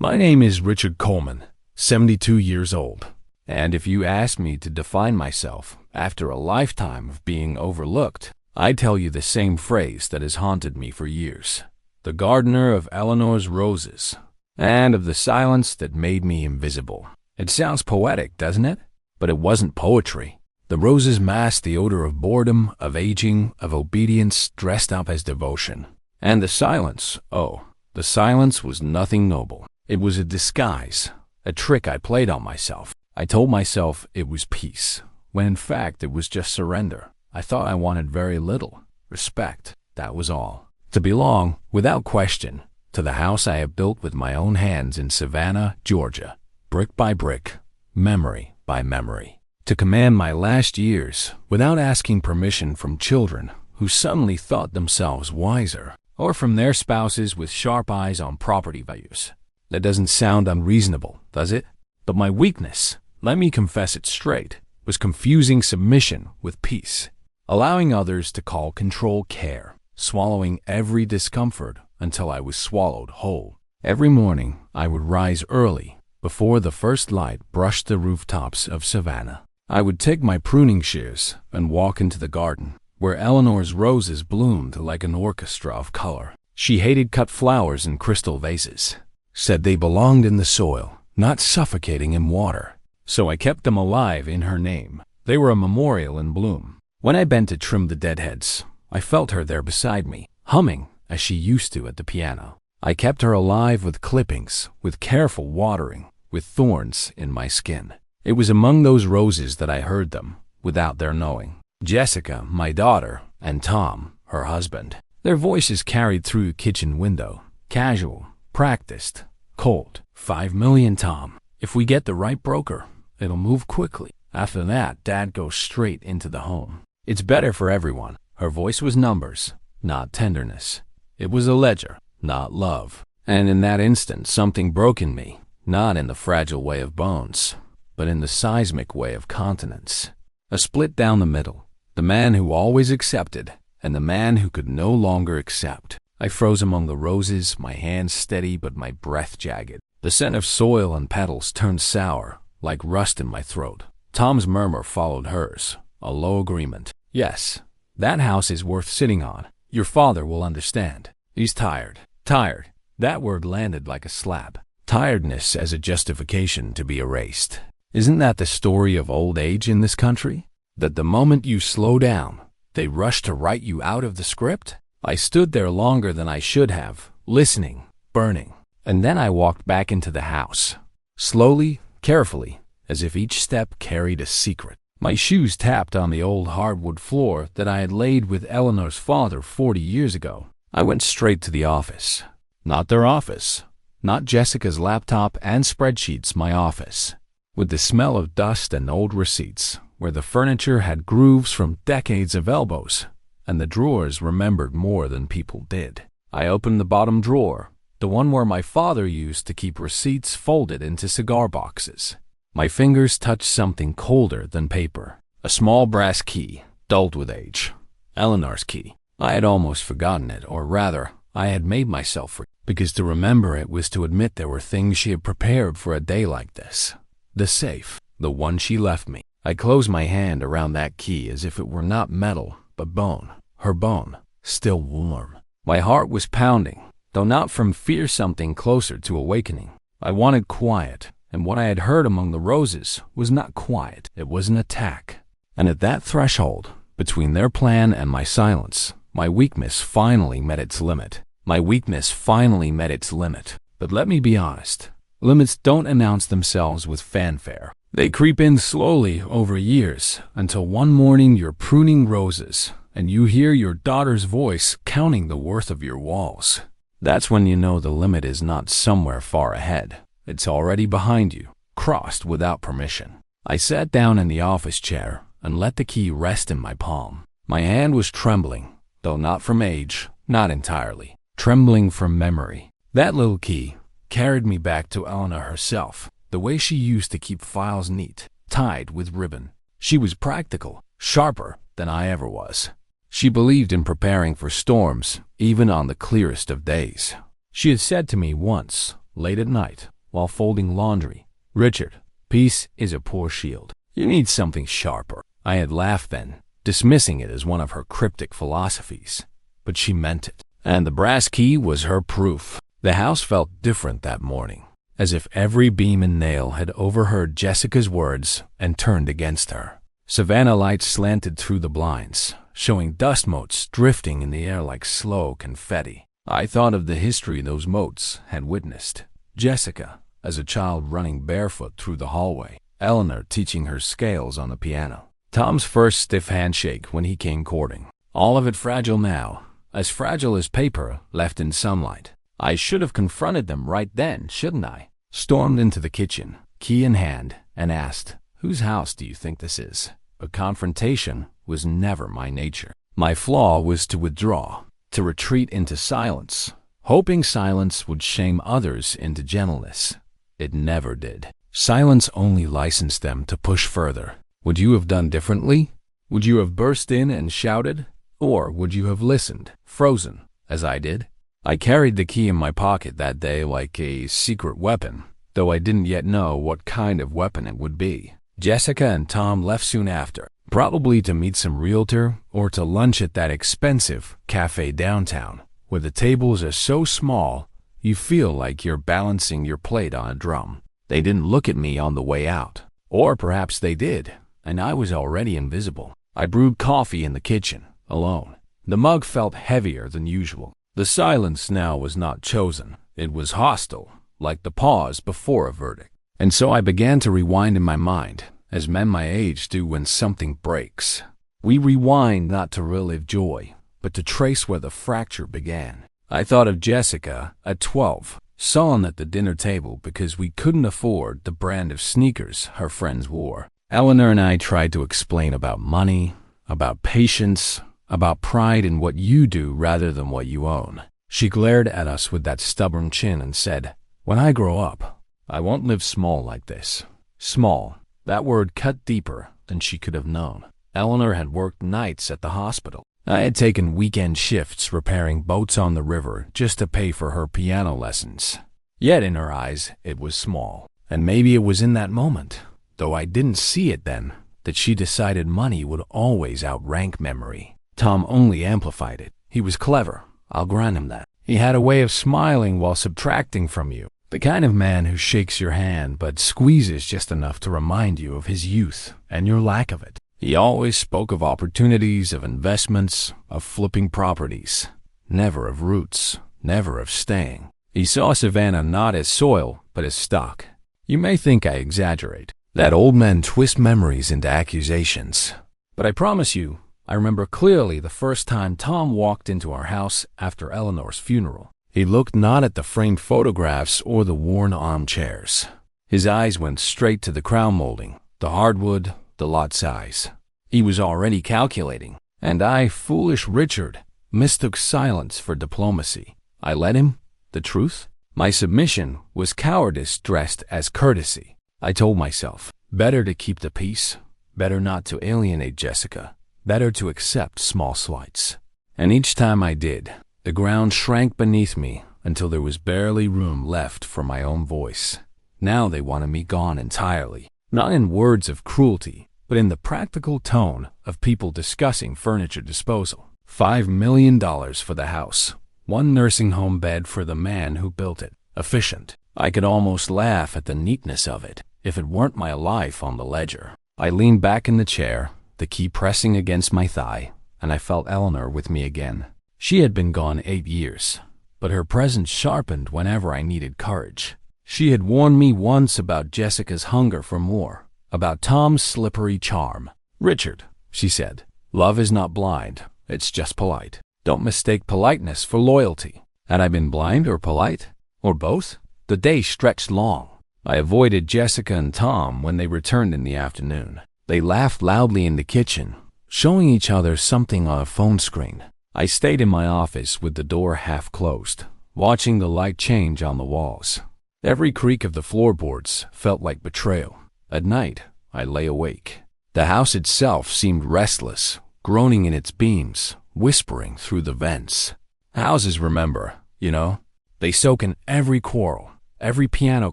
My name is Richard Coleman, 72 years old. And if you asked me to define myself after a lifetime of being overlooked, I'd tell you the same phrase that has haunted me for years. The gardener of Eleanor's roses, and of the silence that made me invisible. It sounds poetic, doesn't it? But it wasn't poetry. The roses masked the odor of boredom, of aging, of obedience dressed up as devotion. And the silence, the silence was nothing noble. It was a disguise, a trick I played on myself. I told myself it was peace, when in fact it was just surrender. I thought I wanted very little. Respect, that was all. To belong, without question, to the house I have built with my own hands in Savannah, Georgia, brick by brick, memory by memory. To command my last years without asking permission from children who suddenly thought themselves wiser, or from their spouses with sharp eyes on property values. That doesn't sound unreasonable, does it? But my weakness, let me confess it straight, was confusing submission with peace, allowing others to call control care, swallowing every discomfort until I was swallowed whole. Every morning I would rise early, before the first light brushed the rooftops of Savannah. I would take my pruning shears and walk into the garden, where Eleanor's roses bloomed like an orchestra of color. She hated cut flowers in crystal vases, said they belonged in the soil, not suffocating in water. So I kept them alive in her name. They were a memorial in bloom. When I bent to trim the deadheads, I felt her there beside me, humming as she used to at the piano. I kept her alive with clippings, with careful watering, with thorns in my skin. It was among those roses that I heard them, without their knowing. Jessica, my daughter, and Tom, her husband. Their voices carried through the kitchen window, casual, practiced, cold. 5 million, Tom. If we get the right broker, it'll move quickly. After that, Dad goes straight into the home. It's better for everyone. Her voice was numbers, not tenderness. It was a ledger, not love. And in that instant, something broke in me, not in the fragile way of bones, but in the seismic way of continence. A split down the middle. The man who always accepted, and the man who could no longer accept. I froze among the roses, my hands steady but my breath jagged. The scent of soil and petals turned sour, like rust in my throat. Tom's murmur followed hers, a low agreement. Yes, that house is worth sitting on. Your father will understand. He's tired. Tired. That word landed like a slap. Tiredness as a justification to be erased. Isn't that the story of old age in this country? That the moment you slow down, they rush to write you out of the script? I stood there longer than I should have, listening, burning. And then I walked back into the house, slowly, carefully, as if each step carried a secret. My shoes tapped on the old hardwood floor that I had laid with Eleanor's father 40 years ago. I went straight to the office. Not their office. Not Jessica's laptop and spreadsheets, my office. With the smell of dust and old receipts, where the furniture had grooves from decades of elbows, and the drawers remembered more than people did. I opened the bottom drawer, the one where my father used to keep receipts folded into cigar boxes. My fingers touched something colder than paper. A small brass key, dulled with age. Eleanor's key. I had almost forgotten it, or rather, I had made myself forget, because to remember it was to admit there were things she had prepared for a day like this. The safe, the one she left me. I closed my hand around that key as if it were not metal, but bone. Her bone, still warm. My heart was pounding, though not from fear something closer to awakening. I wanted quiet, and what I had heard among the roses was not quiet. It was an attack. And at that threshold, between their plan and my silence, my weakness finally met its limit. My weakness finally met its limit. But let me be honest. Limits don't announce themselves with fanfare. They creep in slowly over years, until one morning you're pruning roses, and you hear your daughter's voice counting the worth of your walls. That's when you know the limit is not somewhere far ahead. It's already behind you, crossed without permission. I sat down in the office chair and let the key rest in my palm. My hand was trembling, though not from age, not entirely. Trembling from memory. That little key carried me back to Eleanor herself, the way she used to keep files neat, tied with ribbon. She was practical, sharper than I ever was. She believed in preparing for storms, even on the clearest of days. She had said to me once, late at night, while folding laundry. "Richard, peace is a poor shield. You need something sharper." I had laughed then, dismissing it as one of her cryptic philosophies. But she meant it, and the brass key was her proof. The house felt different that morning, as if every beam and nail had overheard Jessica's words and turned against her. Savannah lights slanted through the blinds, showing dust motes drifting in the air like slow confetti. I thought of the history those motes had witnessed. Jessica, as a child running barefoot through the hallway. Eleanor teaching her scales on the piano. Tom's first stiff handshake when he came courting. All of it fragile now, as fragile as paper left in sunlight. I should have confronted them right then, shouldn't I? Stormed into the kitchen, key in hand, and asked, "Whose house do you think this is?" But confrontation was never my nature. My flaw was to withdraw, to retreat into silence, hoping silence would shame others into gentleness. It never did. Silence only licensed them to push further. Would you have done differently? Would you have burst in and shouted? Or would you have listened, frozen, as I did? I carried the key in my pocket that day like a secret weapon, though I didn't yet know what kind of weapon it would be. Jessica and Tom left soon after, probably to meet some realtor or to lunch at that expensive cafe downtown, where the tables are so small you feel like you're balancing your plate on a drum. They didn't look at me on the way out. Or perhaps they did, and I was already invisible. I brewed coffee in the kitchen, alone. The mug felt heavier than usual. The silence now was not chosen. It was hostile, like the pause before a verdict. And so I began to rewind in my mind, as men my age do when something breaks. We rewind not to relive joy, but to trace where the fracture began. I thought of Jessica at 12, sullen at the dinner table because we couldn't afford the brand of sneakers her friends wore. Eleanor and I tried to explain about money, about patience, about pride in what you do rather than what you own. She glared at us with that stubborn chin and said, "When I grow up, I won't live small like this." Small. That word cut deeper than she could have known. Eleanor had worked nights at the hospital. I had taken weekend shifts repairing boats on the river just to pay for her piano lessons. Yet in her eyes, it was small. And maybe it was in that moment, though I didn't see it then, that she decided money would always outrank memory. Tom only amplified it. He was clever. I'll grant him that. He had a way of smiling while subtracting from you. The kind of man who shakes your hand but squeezes just enough to remind you of his youth and your lack of it. He always spoke of opportunities, of investments, of flipping properties. Never of roots, never of staying. He saw Savannah not as soil, but as stock. You may think I exaggerate, that old men twist memories into accusations. But I promise you, I remember clearly the first time Tom walked into our house after Eleanor's funeral. He looked not at the framed photographs or the worn armchairs. His eyes went straight to the crown molding, the hardwood, the lot size. He was already calculating, and I, foolish Richard, mistook silence for diplomacy. I let him? The truth? My submission was cowardice dressed as courtesy. I told myself, better to keep the peace, better not to alienate Jessica, better to accept small slights. And each time I did, the ground shrank beneath me until there was barely room left for my own voice. Now they wanted me gone entirely, not in words of cruelty, but in the practical tone of people discussing furniture disposal. $5 million for the house. One nursing home bed for the man who built it. Efficient. I could almost laugh at the neatness of it, if it weren't my life on the ledger. I leaned back in the chair, the key pressing against my thigh, and I felt Eleanor with me again. She had been gone 8 years, but her presence sharpened whenever I needed courage. She had warned me once about Jessica's hunger for more, about Tom's slippery charm. "Richard," she said, "love is not blind, it's just polite. Don't mistake politeness for loyalty." Had I been blind or polite? Or both? The day stretched long. I avoided Jessica and Tom when they returned in the afternoon. They laughed loudly in the kitchen, showing each other something on a phone screen. I stayed in my office with the door half closed, watching the light change on the walls. Every creak of the floorboards felt like betrayal. At night, I lay awake. The house itself seemed restless, groaning in its beams, whispering through the vents. Houses remember, you know. They soak in every quarrel, every piano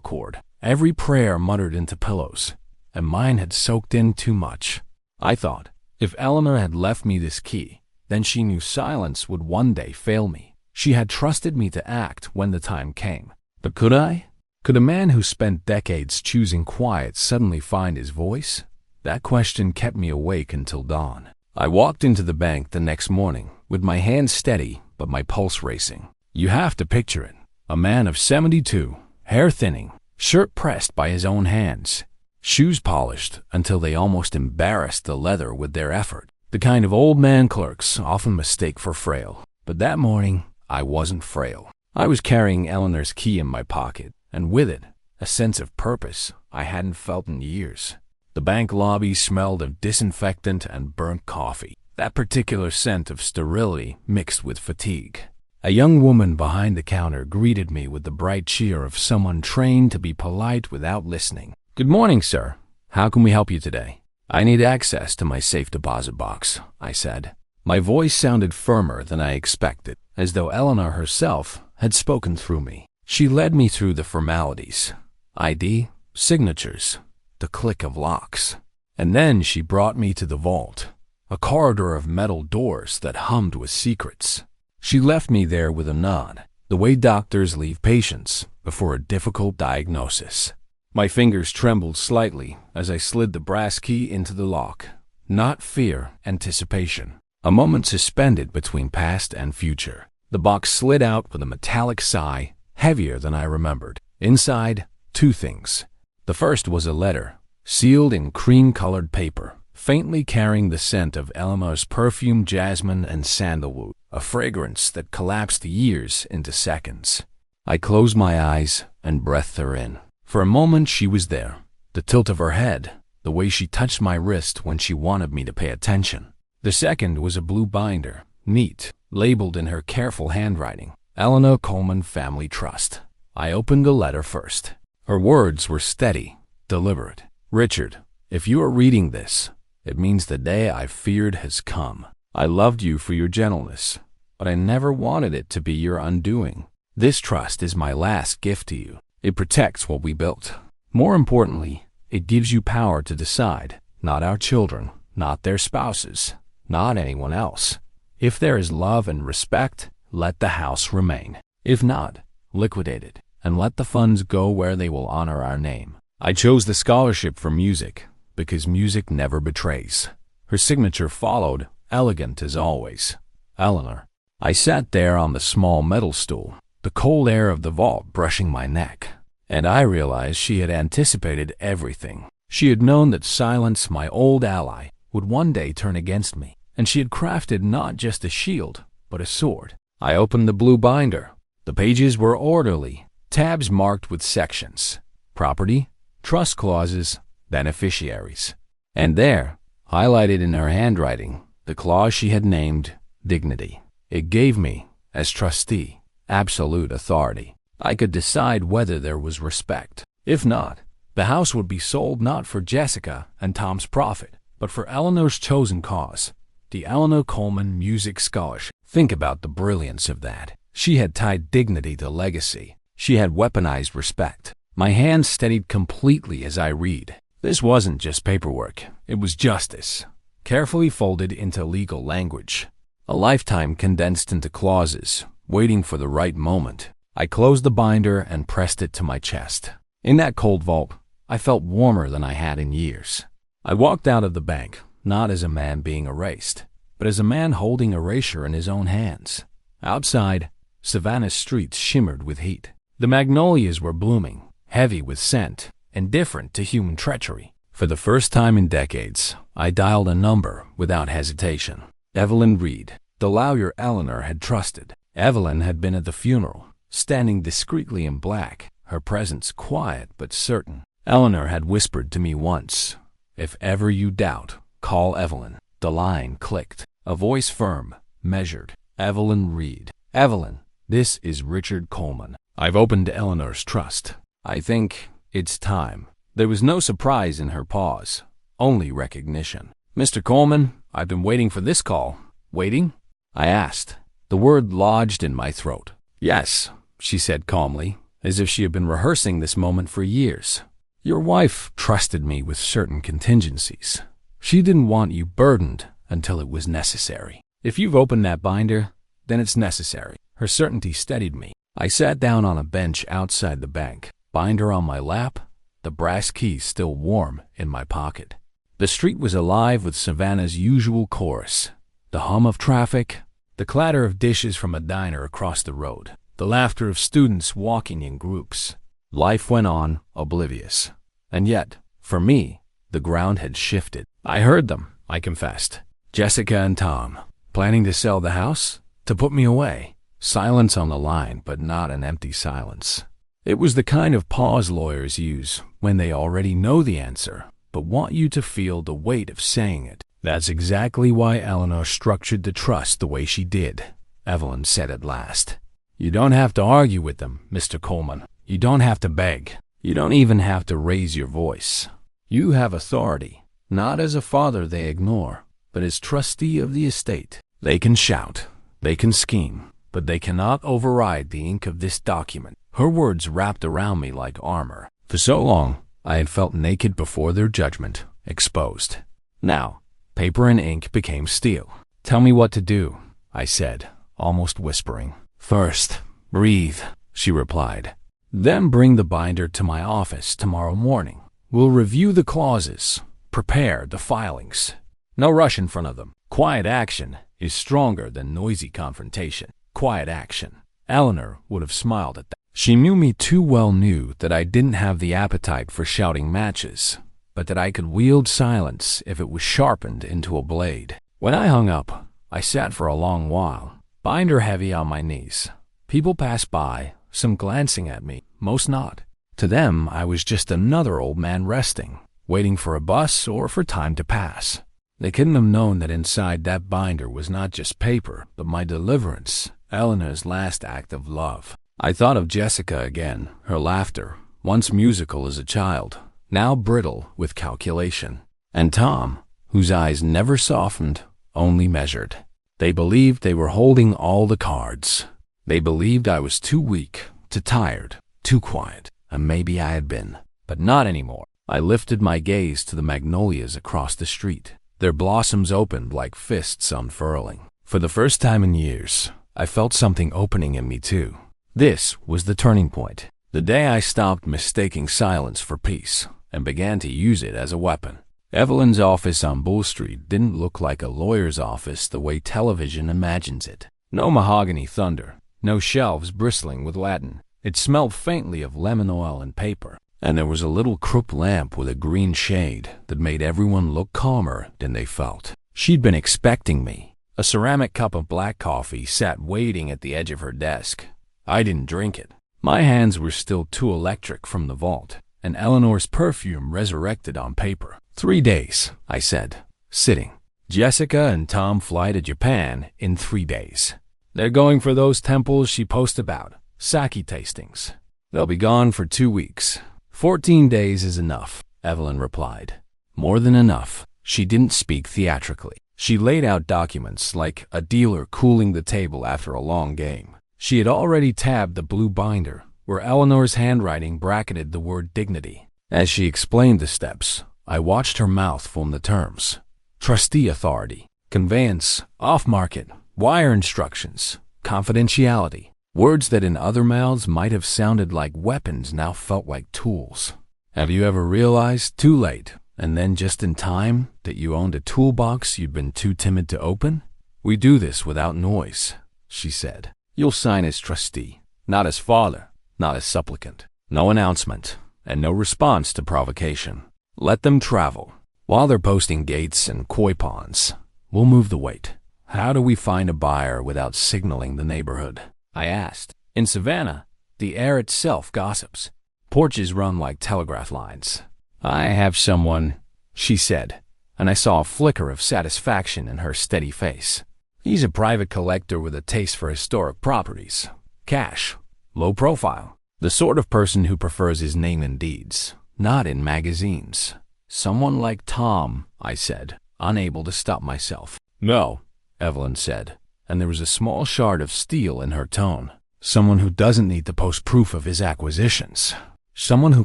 chord, every prayer muttered into pillows, and mine had soaked in too much. I thought, if Eleanor had left me this key, then she knew silence would one day fail me. She had trusted me to act when the time came. But could I? Could a man who spent decades choosing quiet suddenly find his voice? That question kept me awake until dawn. I walked into the bank the next morning, with my hands steady but my pulse racing. You have to picture it. A man of 72, hair thinning, shirt pressed by his own hands, shoes polished until they almost embarrassed the leather with their effort. The kind of old man clerks often mistake for frail. But that morning, I wasn't frail. I was carrying Eleanor's key in my pocket, and with it, a sense of purpose I hadn't felt in years. The bank lobby smelled of disinfectant and burnt coffee, that particular scent of sterility mixed with fatigue. A young woman behind the counter greeted me with the bright cheer of someone trained to be polite without listening. "Good morning, sir. How can we help you today?" "I need access to my safe deposit box," I said. My voice sounded firmer than I expected, as though Eleanor herself had spoken through me. She led me through the formalities: ID, signatures, the click of locks. And then she brought me to the vault, a corridor of metal doors that hummed with secrets. She left me there with a nod, the way doctors leave patients before a difficult diagnosis. My fingers trembled slightly as I slid the brass key into the lock. Not fear, anticipation. A moment suspended between past and future. The box slid out with a metallic sigh, heavier than I remembered. Inside, two things. The first was a letter, sealed in cream-colored paper, faintly carrying the scent of Eleanor's perfume, jasmine, and sandalwood, a fragrance that collapsed years into seconds. I closed my eyes and breathed her in. For a moment she was there, the tilt of her head, the way she touched my wrist when she wanted me to pay attention. The second was a blue binder, neat, labeled in her careful handwriting, Eleanor Coleman Family Trust. I opened the letter first. Her words were steady, deliberate. "Richard, if you are reading this, it means the day I feared has come. I loved you for your gentleness, but I never wanted it to be your undoing. This trust is my last gift to you. It protects what we built. More importantly, it gives you power to decide, not our children, not their spouses, not anyone else. If there is love and respect, let the house remain. If not, liquidate it, and let the funds go where they will honor our name." I chose the scholarship for music, because music never betrays. Her signature followed, elegant as always. Eleanor. I sat there on the small metal stool, the cold air of the vault brushing my neck, and I realized she had anticipated everything. She had known that silence, my old ally, would one day turn against me, and she had crafted not just a shield, but a sword. I opened the blue binder. The pages were orderly, tabs marked with sections: property, trust clauses, beneficiaries. And there, highlighted in her handwriting, the clause she had named dignity. It gave me, as trustee, absolute authority. I could decide whether there was respect. If not, the house would be sold not for Jessica and Tom's profit, but for Eleanor's chosen cause, the Eleanor Coleman Music Scholarship. Think about the brilliance of that. She had tied dignity to legacy. She had weaponized respect. My hand steadied completely as I read. This wasn't just paperwork. It was justice, carefully folded into legal language. A lifetime condensed into clauses, waiting for the right moment. I closed the binder and pressed it to my chest. In that cold vault, I felt warmer than I had in years. I walked out of the bank, not as a man being erased, but as a man holding erasure in his own hands. Outside, Savannah's streets shimmered with heat. The magnolias were blooming, heavy with scent, indifferent to human treachery. For the first time in decades, I dialed a number without hesitation. Evelyn Reed, the lawyer Eleanor had trusted. Evelyn had been at the funeral, standing discreetly in black, her presence quiet but certain. Eleanor had whispered to me once, "If ever you doubt, call Evelyn." The line clicked. A voice firm, measured. Evelyn Reed. "Evelyn, this is Richard Coleman. I've opened Eleanor's trust. I think it's time." There was no surprise in her pause, only recognition. "Mr. Coleman, I've been waiting for this call." "Waiting?" I asked. The word lodged in my throat. "Yes," she said calmly. as if she had been rehearsing this moment for years. Your wife trusted me with certain contingencies. She didn't want you burdened until it was necessary. If you've opened that binder, then it's necessary. Her certainty steadied me. I sat down on a bench outside the bank, binder on my lap, the brass key still warm in my pocket. The street was alive with Savannah's usual chorus, the hum of traffic, the clatter of dishes from a diner across the road, the laughter of students walking in groups. Life went on, oblivious. And yet, for me, the ground had shifted. I heard them, I confessed. Jessica and Tom, planning to sell the house, to put me away. Silence on the line, but not an empty silence. It was the kind of pause lawyers use when they already know the answer, but want you to feel the weight of saying it. That's exactly why Eleanor structured the trust the way she did, Evelyn said at last. You don't have to argue with them, Mr. Coleman. You don't have to beg. You don't even have to raise your voice. You have authority, not as a father they ignore, but as trustee of the estate. They can shout, they can scheme, but they cannot override the ink of this document. Her words wrapped around me like armor. For so long, I had felt naked before their judgment, exposed. Now, paper and ink became steel. Tell me what to do, I said, almost whispering. First, breathe, she replied. Then bring the binder to my office tomorrow morning. We'll review the clauses, prepare the filings. No rush in front of them. Quiet action is stronger than noisy confrontation. Quiet action. Eleanor would have smiled at that. She knew me too well, knew that I didn't have the appetite for shouting matches, but that I could wield silence if it was sharpened into a blade. When I hung up, I sat for a long while, binder heavy on my knees. People passed by, some glancing at me, most not. To them, I was just another old man resting, waiting for a bus or for time to pass. They couldn't have known that inside that binder was not just paper, but my deliverance, Eleanor's last act of love. I thought of Jessica again, her laughter, once musical as a child, now brittle with calculation. And Tom, whose eyes never softened, only measured. They believed they were holding all the cards. They believed I was too weak, too tired, too quiet, and maybe I had been. But not anymore. I lifted my gaze to the magnolias across the street. Their blossoms opened like fists unfurling. For the first time in years, I felt something opening in me too. This was the turning point, the day I stopped mistaking silence for peace and began to use it as a weapon. Evelyn's office on Bull Street didn't look like a lawyer's office the way television imagines it. No mahogany thunder, no shelves bristling with Latin. It smelled faintly of lemon oil and paper, and there was a little croup lamp with a green shade that made everyone look calmer than they felt. She'd been expecting me. A ceramic cup of black coffee sat waiting at the edge of her desk. I didn't drink it. My hands were still too electric from the vault, and Eleanor's perfume resurrected on paper. 3 days, I said, sitting. Jessica and Tom fly to Japan in 3 days. They're going for those temples she posts about, sake tastings. They'll be gone for 2 weeks. 14 days is enough, Evelyn replied. More than enough. She didn't speak theatrically. She laid out documents like a dealer cooling the table after a long game. She had already tabbed the blue binder, where Eleanor's handwriting bracketed the word dignity. As she explained the steps, I watched her mouth form the terms. Trustee authority, conveyance, off-market, wire instructions, confidentiality. Words that in other mouths might have sounded like weapons now felt like tools. Have you ever realized, too late, and then just in time, that you owned a toolbox you'd been too timid to open? We do this without noise, she said. You'll sign as trustee, not as father, not as supplicant. No announcement, and no response to provocation. Let them travel. While they're posting gates and koi ponds, we'll move the weight. How do we find a buyer without signaling the neighborhood? I asked. In Savannah, the air itself gossips. Porches run like telegraph lines. I have someone, she said, and I saw a flicker of satisfaction in her steady face. He's a private collector with a taste for historic properties. Cash, low profile. The sort of person who prefers his name in deeds, not in magazines. Someone like Tom, I said, unable to stop myself. No, Evelyn said, and there was a small shard of steel in her tone. Someone who doesn't need to post proof of his acquisitions. Someone who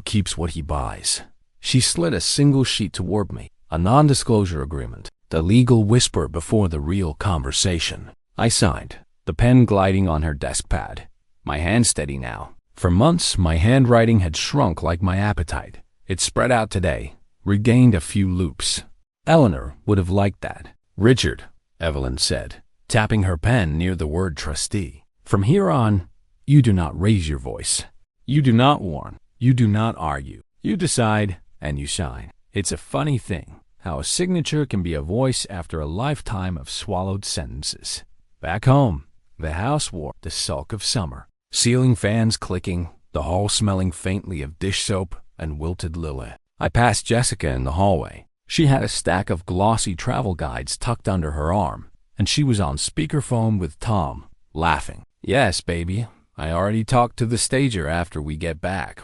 keeps what he buys. She slid a single sheet toward me, a non-disclosure agreement, the legal whisper before the real conversation. I signed, the pen gliding on her desk pad, my hand steady now. For months, my handwriting had shrunk like my appetite. It spread out today, regained a few loops. Eleanor would have liked that. Richard, Evelyn said, tapping her pen near the word trustee. From here on, you do not raise your voice. You do not warn. You do not argue. You decide, and you sign. It's a funny thing, how a signature can be a voice after a lifetime of swallowed sentences. Back home, the house wore the sulk of summer. Ceiling fans clicking, the hall smelling faintly of dish soap and wilted lily. I passed Jessica in the hallway. She had a stack of glossy travel guides tucked under her arm, and she was on speakerphone with Tom, laughing. Yes, baby, I already talked to the stager after we get back.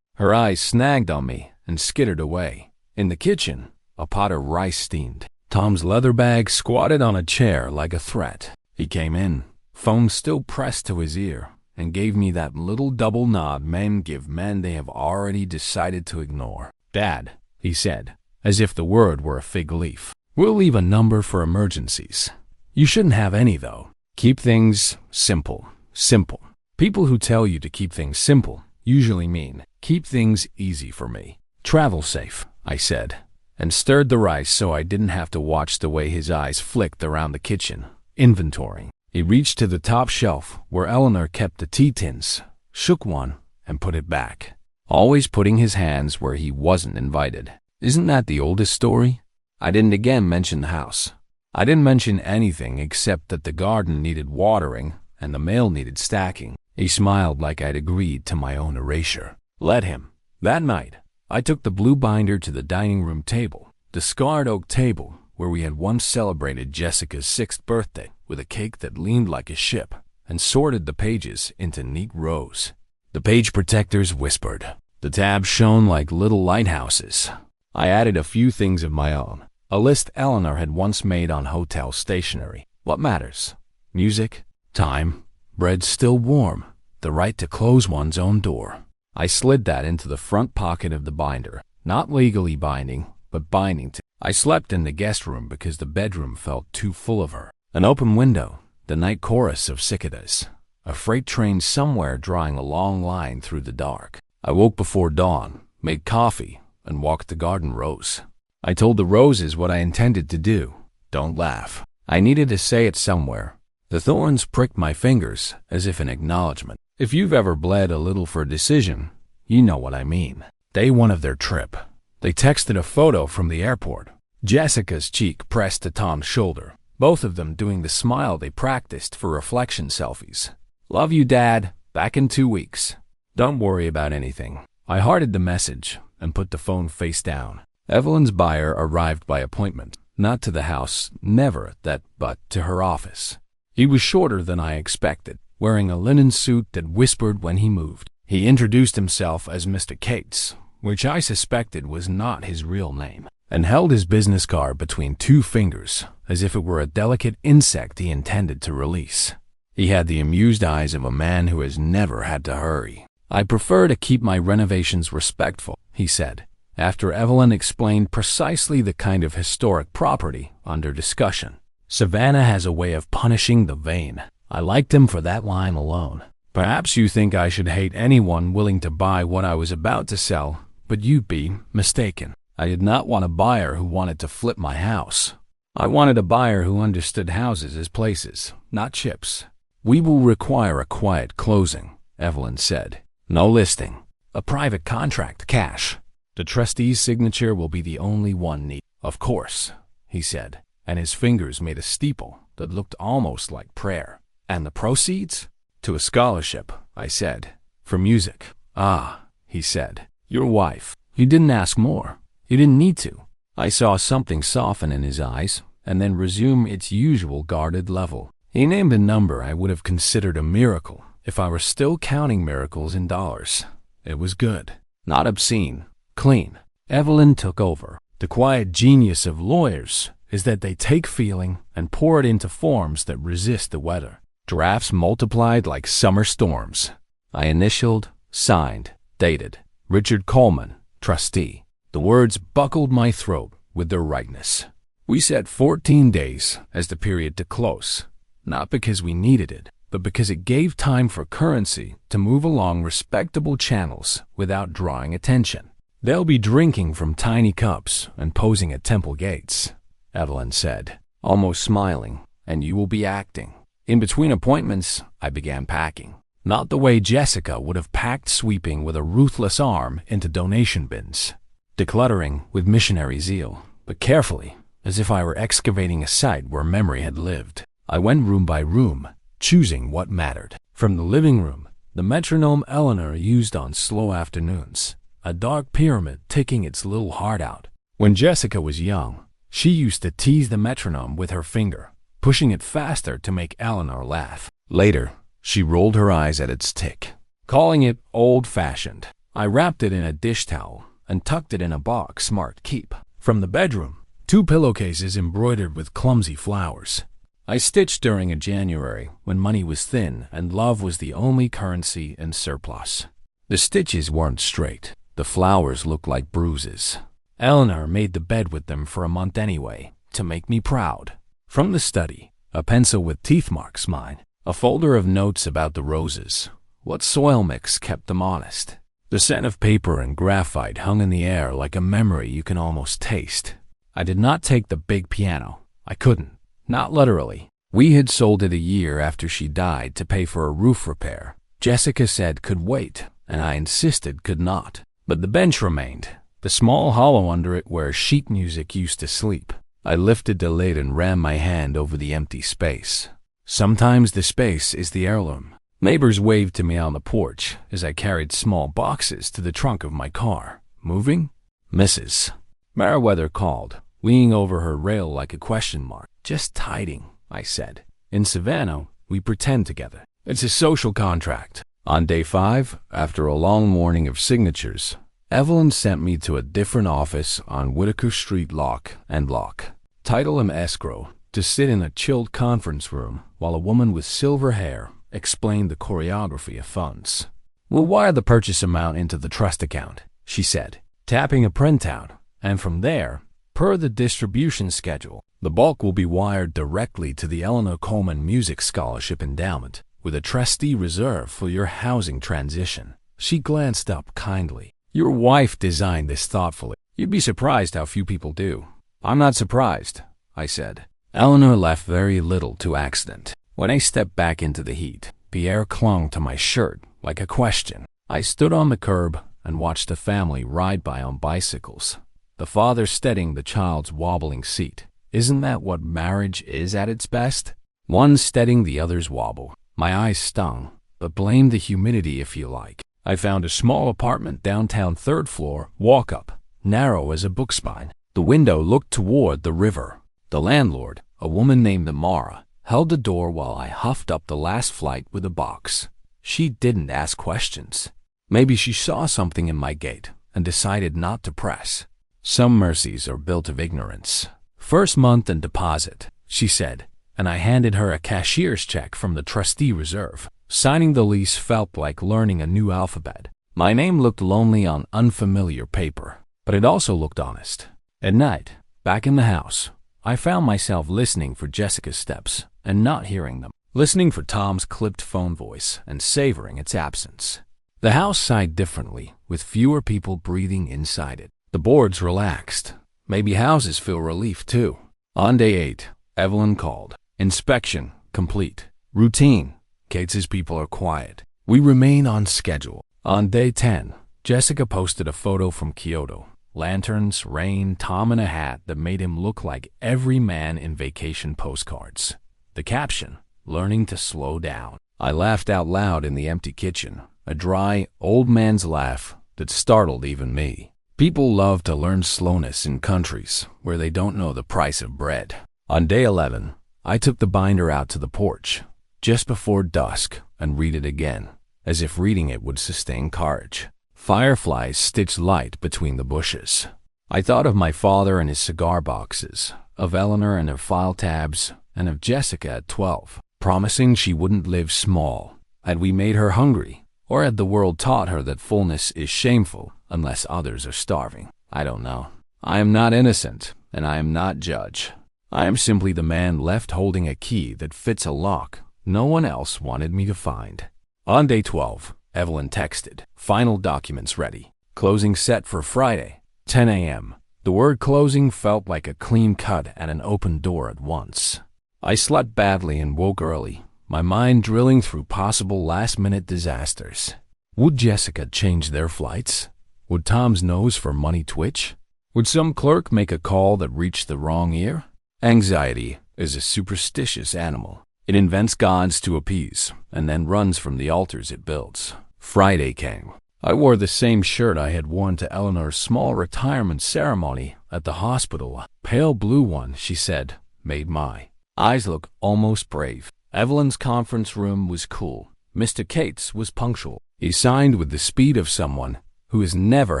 Her eyes snagged on me and skittered away. In the kitchen, a pot of rice steamed. Tom's leather bag squatted on a chair like a threat. He came in, phone still pressed to his ear, and gave me that little double nod men give men they have already decided to ignore. Dad, he said, as if the word were a fig leaf. We'll leave a number for emergencies. You shouldn't have any, though. Keep things simple. Simple. People who tell you to keep things simple usually mean, keep things easy for me. Travel safe, I said, and stirred the rice so I didn't have to watch the way his eyes flicked around the kitchen, inventorying. He reached to the top shelf where Eleanor kept the tea tins, shook one, and put it back, always putting his hands where he wasn't invited. Isn't that the oldest story? I didn't again mention the house. I didn't mention anything except that the garden needed watering and the mail needed stacking. He smiled like I'd agreed to my own erasure. Let him. That night, I took the blue binder to the dining room table, the scarred oak table where we had once celebrated Jessica's 6th birthday with a cake that leaned like a ship, and sorted the pages into neat rows. The page protectors whispered. The tabs shone like little lighthouses. I added a few things of my own, a list Eleanor had once made on hotel stationery. What matters? Music, time, bread still warm, the right to close one's own door. I slid that into the front pocket of the binder, not legally binding, but binding to. I slept in the guest room because the bedroom felt too full of her. An open window, the night chorus of cicadas, a freight train somewhere drawing a long line through the dark. I woke before dawn, made coffee, and walked the garden rows. I told the roses what I intended to do. Don't laugh. I needed to say it somewhere. The thorns pricked my fingers as if in acknowledgement. If you've ever bled a little for a decision, you know what I mean. Day one of their trip. They texted a photo from the airport. Jessica's cheek pressed to Tom's shoulder, both of them doing the smile they practiced for reflection selfies. Love you, Dad. Back in 2 weeks. Don't worry about anything. I hearted the message and put the phone face down. Evelyn's buyer arrived by appointment, not to the house, never that, but to her office. He was shorter than I expected, wearing a linen suit that whispered when he moved. He introduced himself as Mr. Cates, which I suspected was not his real name, and held his business card between 2 fingers, as if it were a delicate insect he intended to release. He had the amused eyes of a man who has never had to hurry. I prefer to keep my renovations respectful, he said, after Evelyn explained precisely the kind of historic property under discussion. Savannah has a way of punishing the vain. I liked him for that line alone. Perhaps you think I should hate anyone willing to buy what I was about to sell, but you'd be mistaken. I did not want a buyer who wanted to flip my house. I wanted a buyer who understood houses as places, not chips. We will require a quiet closing, Evelyn said. No listing. A private contract, cash. The trustee's signature will be the only one needed. Of course, he said, and his fingers made a steeple that looked almost like prayer. And the proceeds? To a scholarship, I said. For music. Ah, he said. Your wife. You didn't ask more. You didn't need to. I saw something soften in his eyes and then resume its usual guarded level. He named a number I would have considered a miracle if I were still counting miracles in dollars. It was good. Not obscene. Clean. Evelyn took over. The quiet genius of lawyers is that they take feeling and pour it into forms that resist the weather. Drafts multiplied like summer storms. I initialed, signed, dated, Richard Coleman, trustee. The words buckled my throat with their rightness. We set 14 days as the period to close, not because we needed it, but because it gave time for currency to move along respectable channels without drawing attention. They'll be drinking from tiny cups and posing at temple gates, Evelyn said, almost smiling, and you will be acting. In between appointments, I began packing. Not the way Jessica would have packed, sweeping with a ruthless arm into donation bins. Decluttering with missionary zeal, but carefully, as if I were excavating a site where memory had lived. I went room by room, choosing what mattered. From the living room, the metronome Eleanor used on slow afternoons, a dark pyramid ticking its little heart out. When Jessica was young, she used to tease the metronome with her finger, pushing it faster to make Eleanor laugh. Later, she rolled her eyes at its tick, calling it old-fashioned. I wrapped it in a dish towel and tucked it in a box smart keep. From the bedroom, 2 pillowcases embroidered with clumsy flowers. I stitched during a January when money was thin and love was the only currency in surplus. The stitches weren't straight. The flowers looked like bruises. Eleanor made the bed with them for a month anyway, to make me proud. From the study, a pencil with teeth marks mine, a folder of notes about the roses. What soil mix kept them honest? The scent of paper and graphite hung in the air like a memory you can almost taste. I did not take the big piano. I couldn't. Not literally. We had sold it a year after she died to pay for a roof repair. Jessica said could wait, and I insisted could not. But the bench remained, the small hollow under it where sheet music used to sleep. I lifted the lid and ran my hand over the empty space. Sometimes the space is the heirloom. Neighbors waved to me on the porch as I carried small boxes to the trunk of my car. Moving? Mrs. Meriwether called, leaning over her rail like a question mark. Just tidying, I said. In Savannah, we pretend together. It's a social contract. On day 5, after a long morning of signatures, Evelyn sent me to a different office on Whitaker Street, Lock and Lock. Title him escrow, to sit in a chilled conference room while a woman with silver hair explained the choreography of funds. We'll wire the purchase amount into the trust account, she said, tapping a printout, and from there, per the distribution schedule, the bulk will be wired directly to the Eleanor Coleman Music Scholarship Endowment, with a trustee reserve for your housing transition. She glanced up kindly. Your wife designed this thoughtfully. You'd be surprised how few people do. I'm not surprised, I said. Eleanor left very little to accident. When I stepped back into the heat, Pierre clung to my shirt like a question. I stood on the curb and watched the family ride by on bicycles, the father steadying the child's wobbling seat. Isn't that what marriage is at its best? One steadying the other's wobble. My eyes stung, but blame the humidity if you like. I found a small apartment downtown, 3rd floor, walk up, narrow as a book spine. The window looked toward the river. The landlord, a woman named Amara, held the door while I huffed up the last flight with a box. She didn't ask questions. Maybe she saw something in my gait and decided not to press. Some mercies are built of ignorance. First month and deposit, she said, and I handed her a cashier's check from the trustee reserve. Signing the lease felt like learning a new alphabet. My name looked lonely on unfamiliar paper, but it also looked honest. At night, back in the house, I found myself listening for Jessica's steps and not hearing them, listening for Tom's clipped phone voice and savoring its absence. The house sighed differently, with fewer people breathing inside it. The boards relaxed. Maybe houses feel relief too. On day 8, Evelyn called. Inspection complete. Routine. Kate's people are quiet. We remain on schedule. On day 10, Jessica posted a photo from Kyoto. Lanterns, rain, Tom in a hat that made him look like every man in vacation postcards. The caption, learning to slow down. I laughed out loud in the empty kitchen, a dry, old man's laugh that startled even me. People love to learn slowness in countries where they don't know the price of bread. On day 11, I took the binder out to the porch, just before dusk, and read it again, as if reading it would sustain courage. Fireflies stitched light between the bushes. I thought of my father and his cigar boxes, of Eleanor and her file tabs, and of Jessica at 12. promising she wouldn't live small. Had we made her hungry? Or had the world taught her that fullness is shameful unless others are starving? I don't know. I am not innocent, and I am not judge. I am simply the man left holding a key that fits a lock no one else wanted me to find. On day 12, Evelyn texted, "Final documents ready. Closing set for Friday, 10 a.m. The word closing felt like a clean cut at an open door at once. I slept badly and woke early, my mind drilling through possible last-minute disasters. Would Jessica change their flights? Would Tom's nose for money twitch? Would some clerk make a call that reached the wrong ear? Anxiety is a superstitious animal. It invents gods to appease, and then runs from the altars it builds. Friday came. I wore the same shirt I had worn to Eleanor's small retirement ceremony at the hospital. A pale blue one, she said, made my eyes look almost brave. Evelyn's conference room was cool. Mr. Cates was punctual. He signed with the speed of someone who has never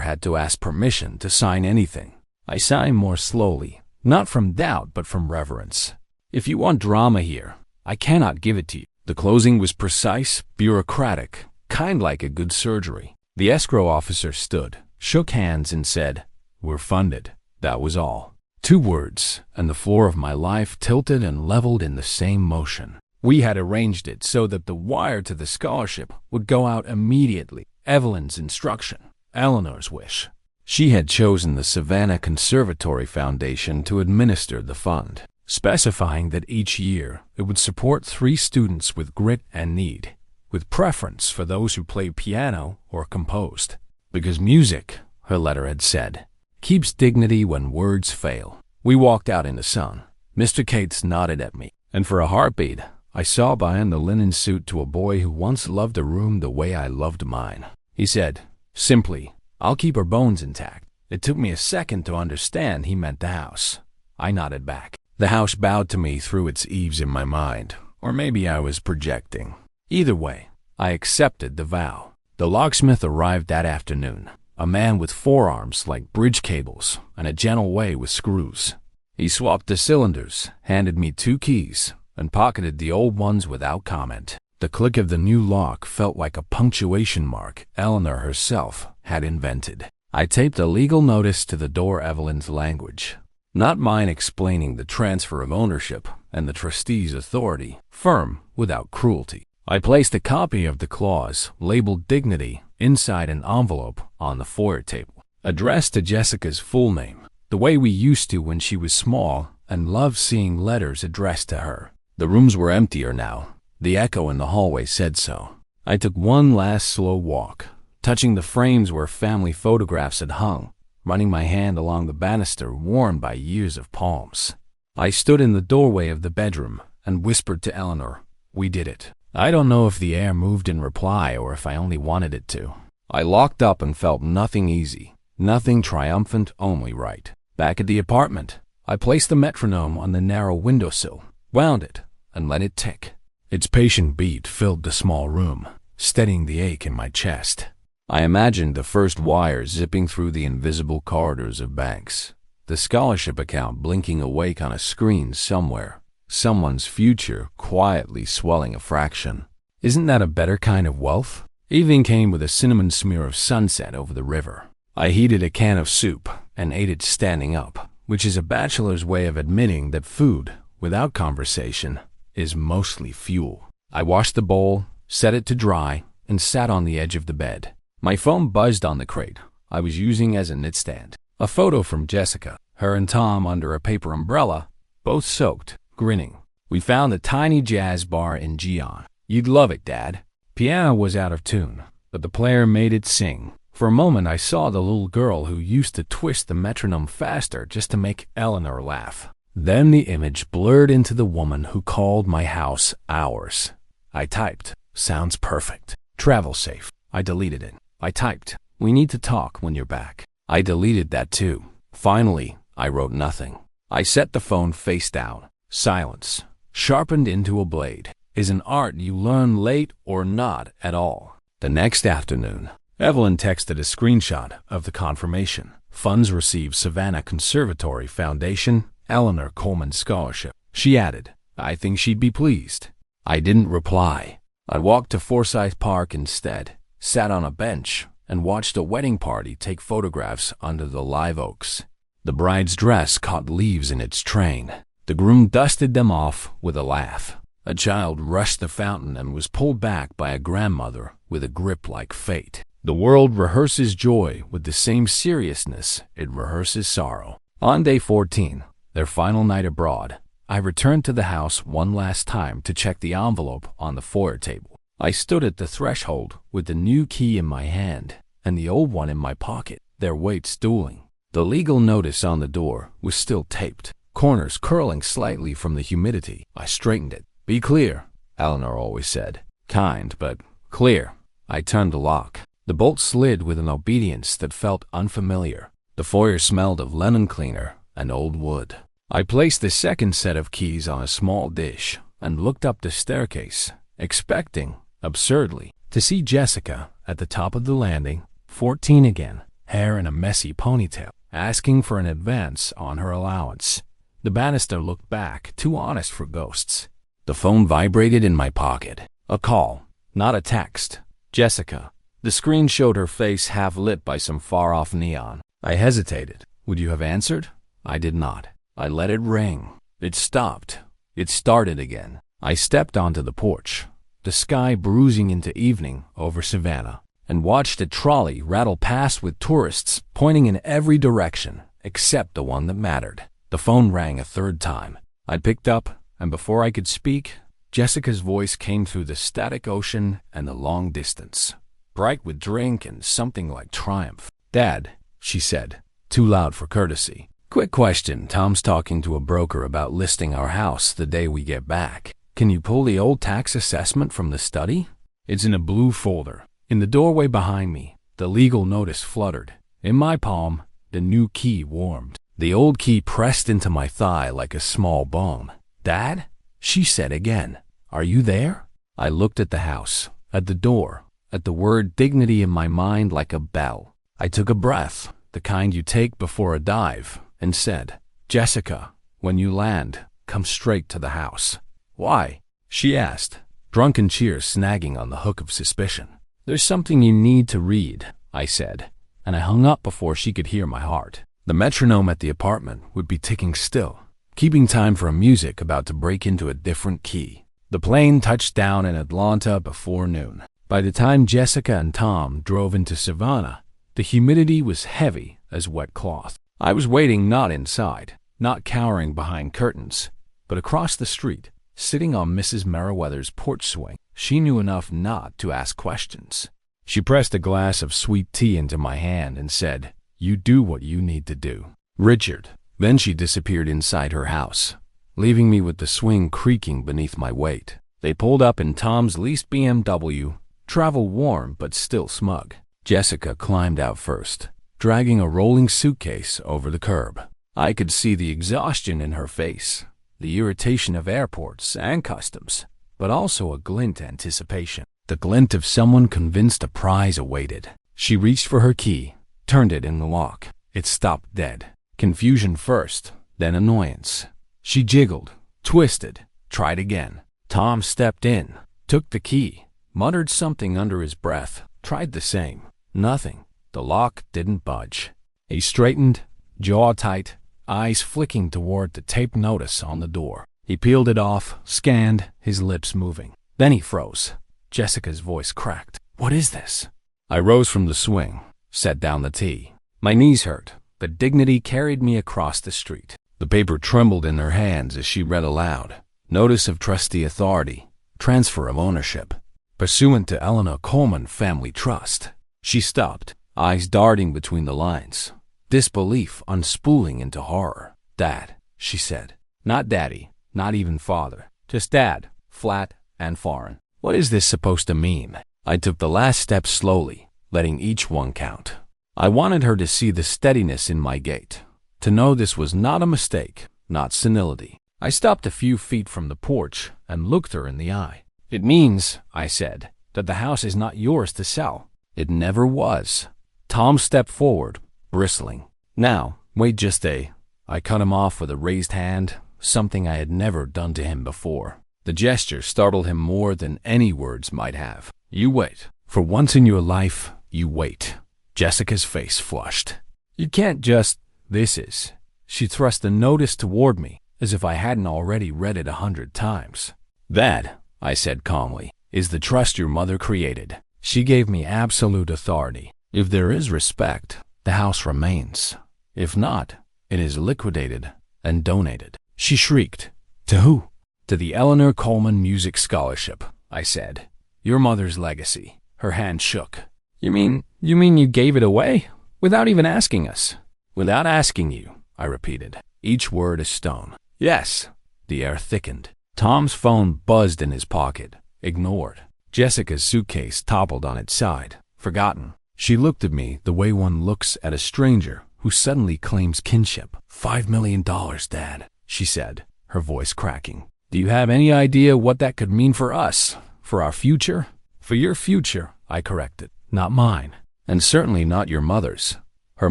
had to ask permission to sign anything. I signed more slowly, not from doubt but from reverence. If you want drama here, I cannot give it to you. The closing was precise, bureaucratic, kind like a good surgery. The escrow officer stood, shook hands, and said, "We're funded." That was all. 2 words, and the floor of my life tilted and leveled in the same motion. We had arranged it so that the wire to the scholarship would go out immediately. Evelyn's instruction, Eleanor's wish. She had chosen the Savannah Conservatory Foundation to administer the fund, specifying that each year it would support 3 students with grit and need, with preference for those who played piano or composed. Because music, her letter had said, keeps dignity when words fail. We walked out in the sun. Mr. Cates nodded at me, and for a heartbeat, I saw behind the linen suit to a boy who once loved a room the way I loved mine. He said, simply, "I'll keep her bones intact." It took me a second to understand he meant the house. I nodded back. The house bowed to me through its eaves in my mind, or maybe I was projecting. Either way, I accepted the vow. The locksmith arrived that afternoon, a man with forearms like bridge cables and a gentle way with screws. He swapped the cylinders, handed me 2 keys, and pocketed the old ones without comment. The click of the new lock felt like a punctuation mark Eleanor herself had invented. I taped a legal notice to the door, Evelyn's language, not mine, explaining the transfer of ownership and the trustee's authority, firm without cruelty. I placed a copy of the clause, labeled Dignity, inside an envelope on the foyer table, addressed to Jessica's full name, the way we used to when she was small and loved seeing letters addressed to her. The rooms were emptier now. The echo in the hallway said so. I took one last slow walk, touching the frames where family photographs had hung, running my hand along the banister worn by years of palms. I stood in the doorway of the bedroom and whispered to Eleanor, "We did it." I don't know if the air moved in reply or if I only wanted it to. I locked up and felt nothing easy, nothing triumphant, only right. Back at the apartment, I placed the metronome on the narrow windowsill, wound it, and let it tick. Its patient beat filled the small room, steadying the ache in my chest. I imagined the first wire zipping through the invisible corridors of banks, the scholarship account blinking awake on a screen somewhere, someone's future quietly swelling a fraction. Isn't that a better kind of wealth? Evening came with a cinnamon smear of sunset over the river. I heated a can of soup and ate it standing up, which is a bachelor's way of admitting that food, without conversation, is mostly fuel. I washed the bowl, set it to dry, and sat on the edge of the bed. My phone buzzed on the crate I was using as a nightstand. A photo from Jessica, her and Tom under a paper umbrella, both soaked, grinning. We found a tiny jazz bar in Gion. "You'd love it, Dad." Piano was out of tune, but the player made it sing. For a moment I saw the little girl who used to twist the metronome faster just to make Eleanor laugh. Then the image blurred into the woman who called my house ours. I typed, "Sounds perfect. Travel safe." I deleted it. I typed, "We need to talk when you're back." I deleted that too. Finally, I wrote nothing. I set the phone face down. Silence, sharpened into a blade, is an art you learn late or not at all. The next afternoon, Evelyn texted a screenshot of the confirmation. Funds received Savannah Conservatory Foundation, Eleanor Coleman Scholarship. She added, "I think she'd be pleased." I didn't reply. I walked to Forsyth Park instead, sat on a bench, and watched a wedding party take photographs under the live oaks. The bride's dress caught leaves in its train. The groom dusted them off with a laugh. A child rushed the fountain and was pulled back by a grandmother with a grip like fate. The world rehearses joy with the same seriousness it rehearses sorrow. On day 14, their final night abroad, I returned to the house one last time to check the envelope on the foyer table. I stood at the threshold with the new key in my hand and the old one in my pocket, their weights dueling. The legal notice on the door was still taped, corners curling slightly from the humidity. I straightened it. "Be clear," Eleanor always said. Kind, but clear. I turned the lock. The bolt slid with an obedience that felt unfamiliar. The foyer smelled of linen cleaner and old wood. I placed the second set of keys on a small dish and looked up the staircase, expecting, absurdly, to see Jessica at the top of the landing, 14 again, hair in a messy ponytail, asking for an advance on her allowance. The banister looked back, too honest for ghosts. The phone vibrated in my pocket. A call, not a text. Jessica. The screen showed her face half lit by some far-off neon. I hesitated. Would you have answered? I did not. I let it ring. It stopped. It started again. I stepped onto the porch, the sky bruising into evening over Savannah, and watched a trolley rattle past with tourists pointing in every direction except the one that mattered. The phone rang a third time. I picked up, and before I could speak, Jessica's voice came through the static ocean and the long distance, bright with drink and something like triumph. "Dad," she said, too loud for courtesy. "Quick question. Tom's talking to a broker about listing our house the day we get back. Can you pull the old tax assessment from the study? It's in a blue folder." In the doorway behind me, the legal notice fluttered. In my palm, the new key warmed. The old key pressed into my thigh like a small bone. "Dad?" she said again. "Are you there?" I looked at the house, at the door, at the word dignity in my mind like a bell. I took a breath, the kind you take before a dive, and said, "Jessica, when you land, come straight to the house." "Why?" she asked, drunken cheers snagging on the hook of suspicion. "There's something you need to read," I said, and I hung up before she could hear my heart. The metronome at the apartment would be ticking still, keeping time for a music about to break into a different key. The plane touched down in Atlanta before noon. By the time Jessica and Tom drove into Savannah, the humidity was heavy as wet cloth. I was waiting not inside, not cowering behind curtains, but across the street, sitting on Mrs. Merriweather's porch swing. She knew enough not to ask questions. She pressed a glass of sweet tea into my hand and said, "You do what you need to do, Richard." Then she disappeared inside her house, leaving me with the swing creaking beneath my weight. They pulled up in Tom's leased BMW, travel worn but still smug. Jessica climbed out first, dragging a rolling suitcase over the curb. I could see the exhaustion in her face, the irritation of airports and customs, but also a glint anticipation, the glint of someone convinced a prize awaited. She reached for her key, turned it in the lock. It stopped dead. Confusion first, then annoyance. She jiggled, twisted, tried again. Tom stepped in, took the key, muttered something under his breath, tried the same. Nothing. The lock didn't budge. He straightened, jaw tight, eyes flicking toward the taped notice on the door. He peeled it off, scanned, his lips moving. Then he froze. Jessica's voice cracked. "What is this?" I rose from the swing, set down the tea. My knees hurt, but dignity carried me across the street. The paper trembled in her hands as she read aloud. Notice of trustee authority, transfer of ownership, pursuant to Eleanor Coleman Family Trust. She stopped, eyes darting between the lines, disbelief unspooling into horror. "Dad," she said. "Not daddy, not even father, just dad, flat and foreign. What is this supposed to mean?" I took the last step slowly, letting each one count. I wanted her to see the steadiness in my gait, to know this was not a mistake, not senility. I stopped a few feet from the porch and looked her in the eye. "It means," I said, "that the house is not yours to sell." "It never was." Tom stepped forward, bristling. "Now, wait just a—" I cut him off with a raised hand, something I had never done to him before. The gesture startled him more than any words might have. You wait. For once in your life, you wait. Jessica's face flushed. You can't just... This is... She thrust the notice toward me, as if I hadn't already read it 100 times. That, I said calmly, is the trust your mother created. She gave me absolute authority. If there is respect, the house remains. If not, it is liquidated and donated. She shrieked. To who? To the Eleanor Coleman Music Scholarship, I said. Your mother's legacy. Her hand shook. You mean you gave it away? Without even asking us? Without asking you, I repeated, each word a stone. Yes. The air thickened. Tom's phone buzzed in his pocket. Ignored. Jessica's suitcase toppled on its side. Forgotten. She looked at me the way one looks at a stranger who suddenly claims kinship. $5 million, Dad, she said, her voice cracking. Do you have any idea what that could mean for us? For our future? For your future, I corrected. Not mine. And certainly not your mother's. Her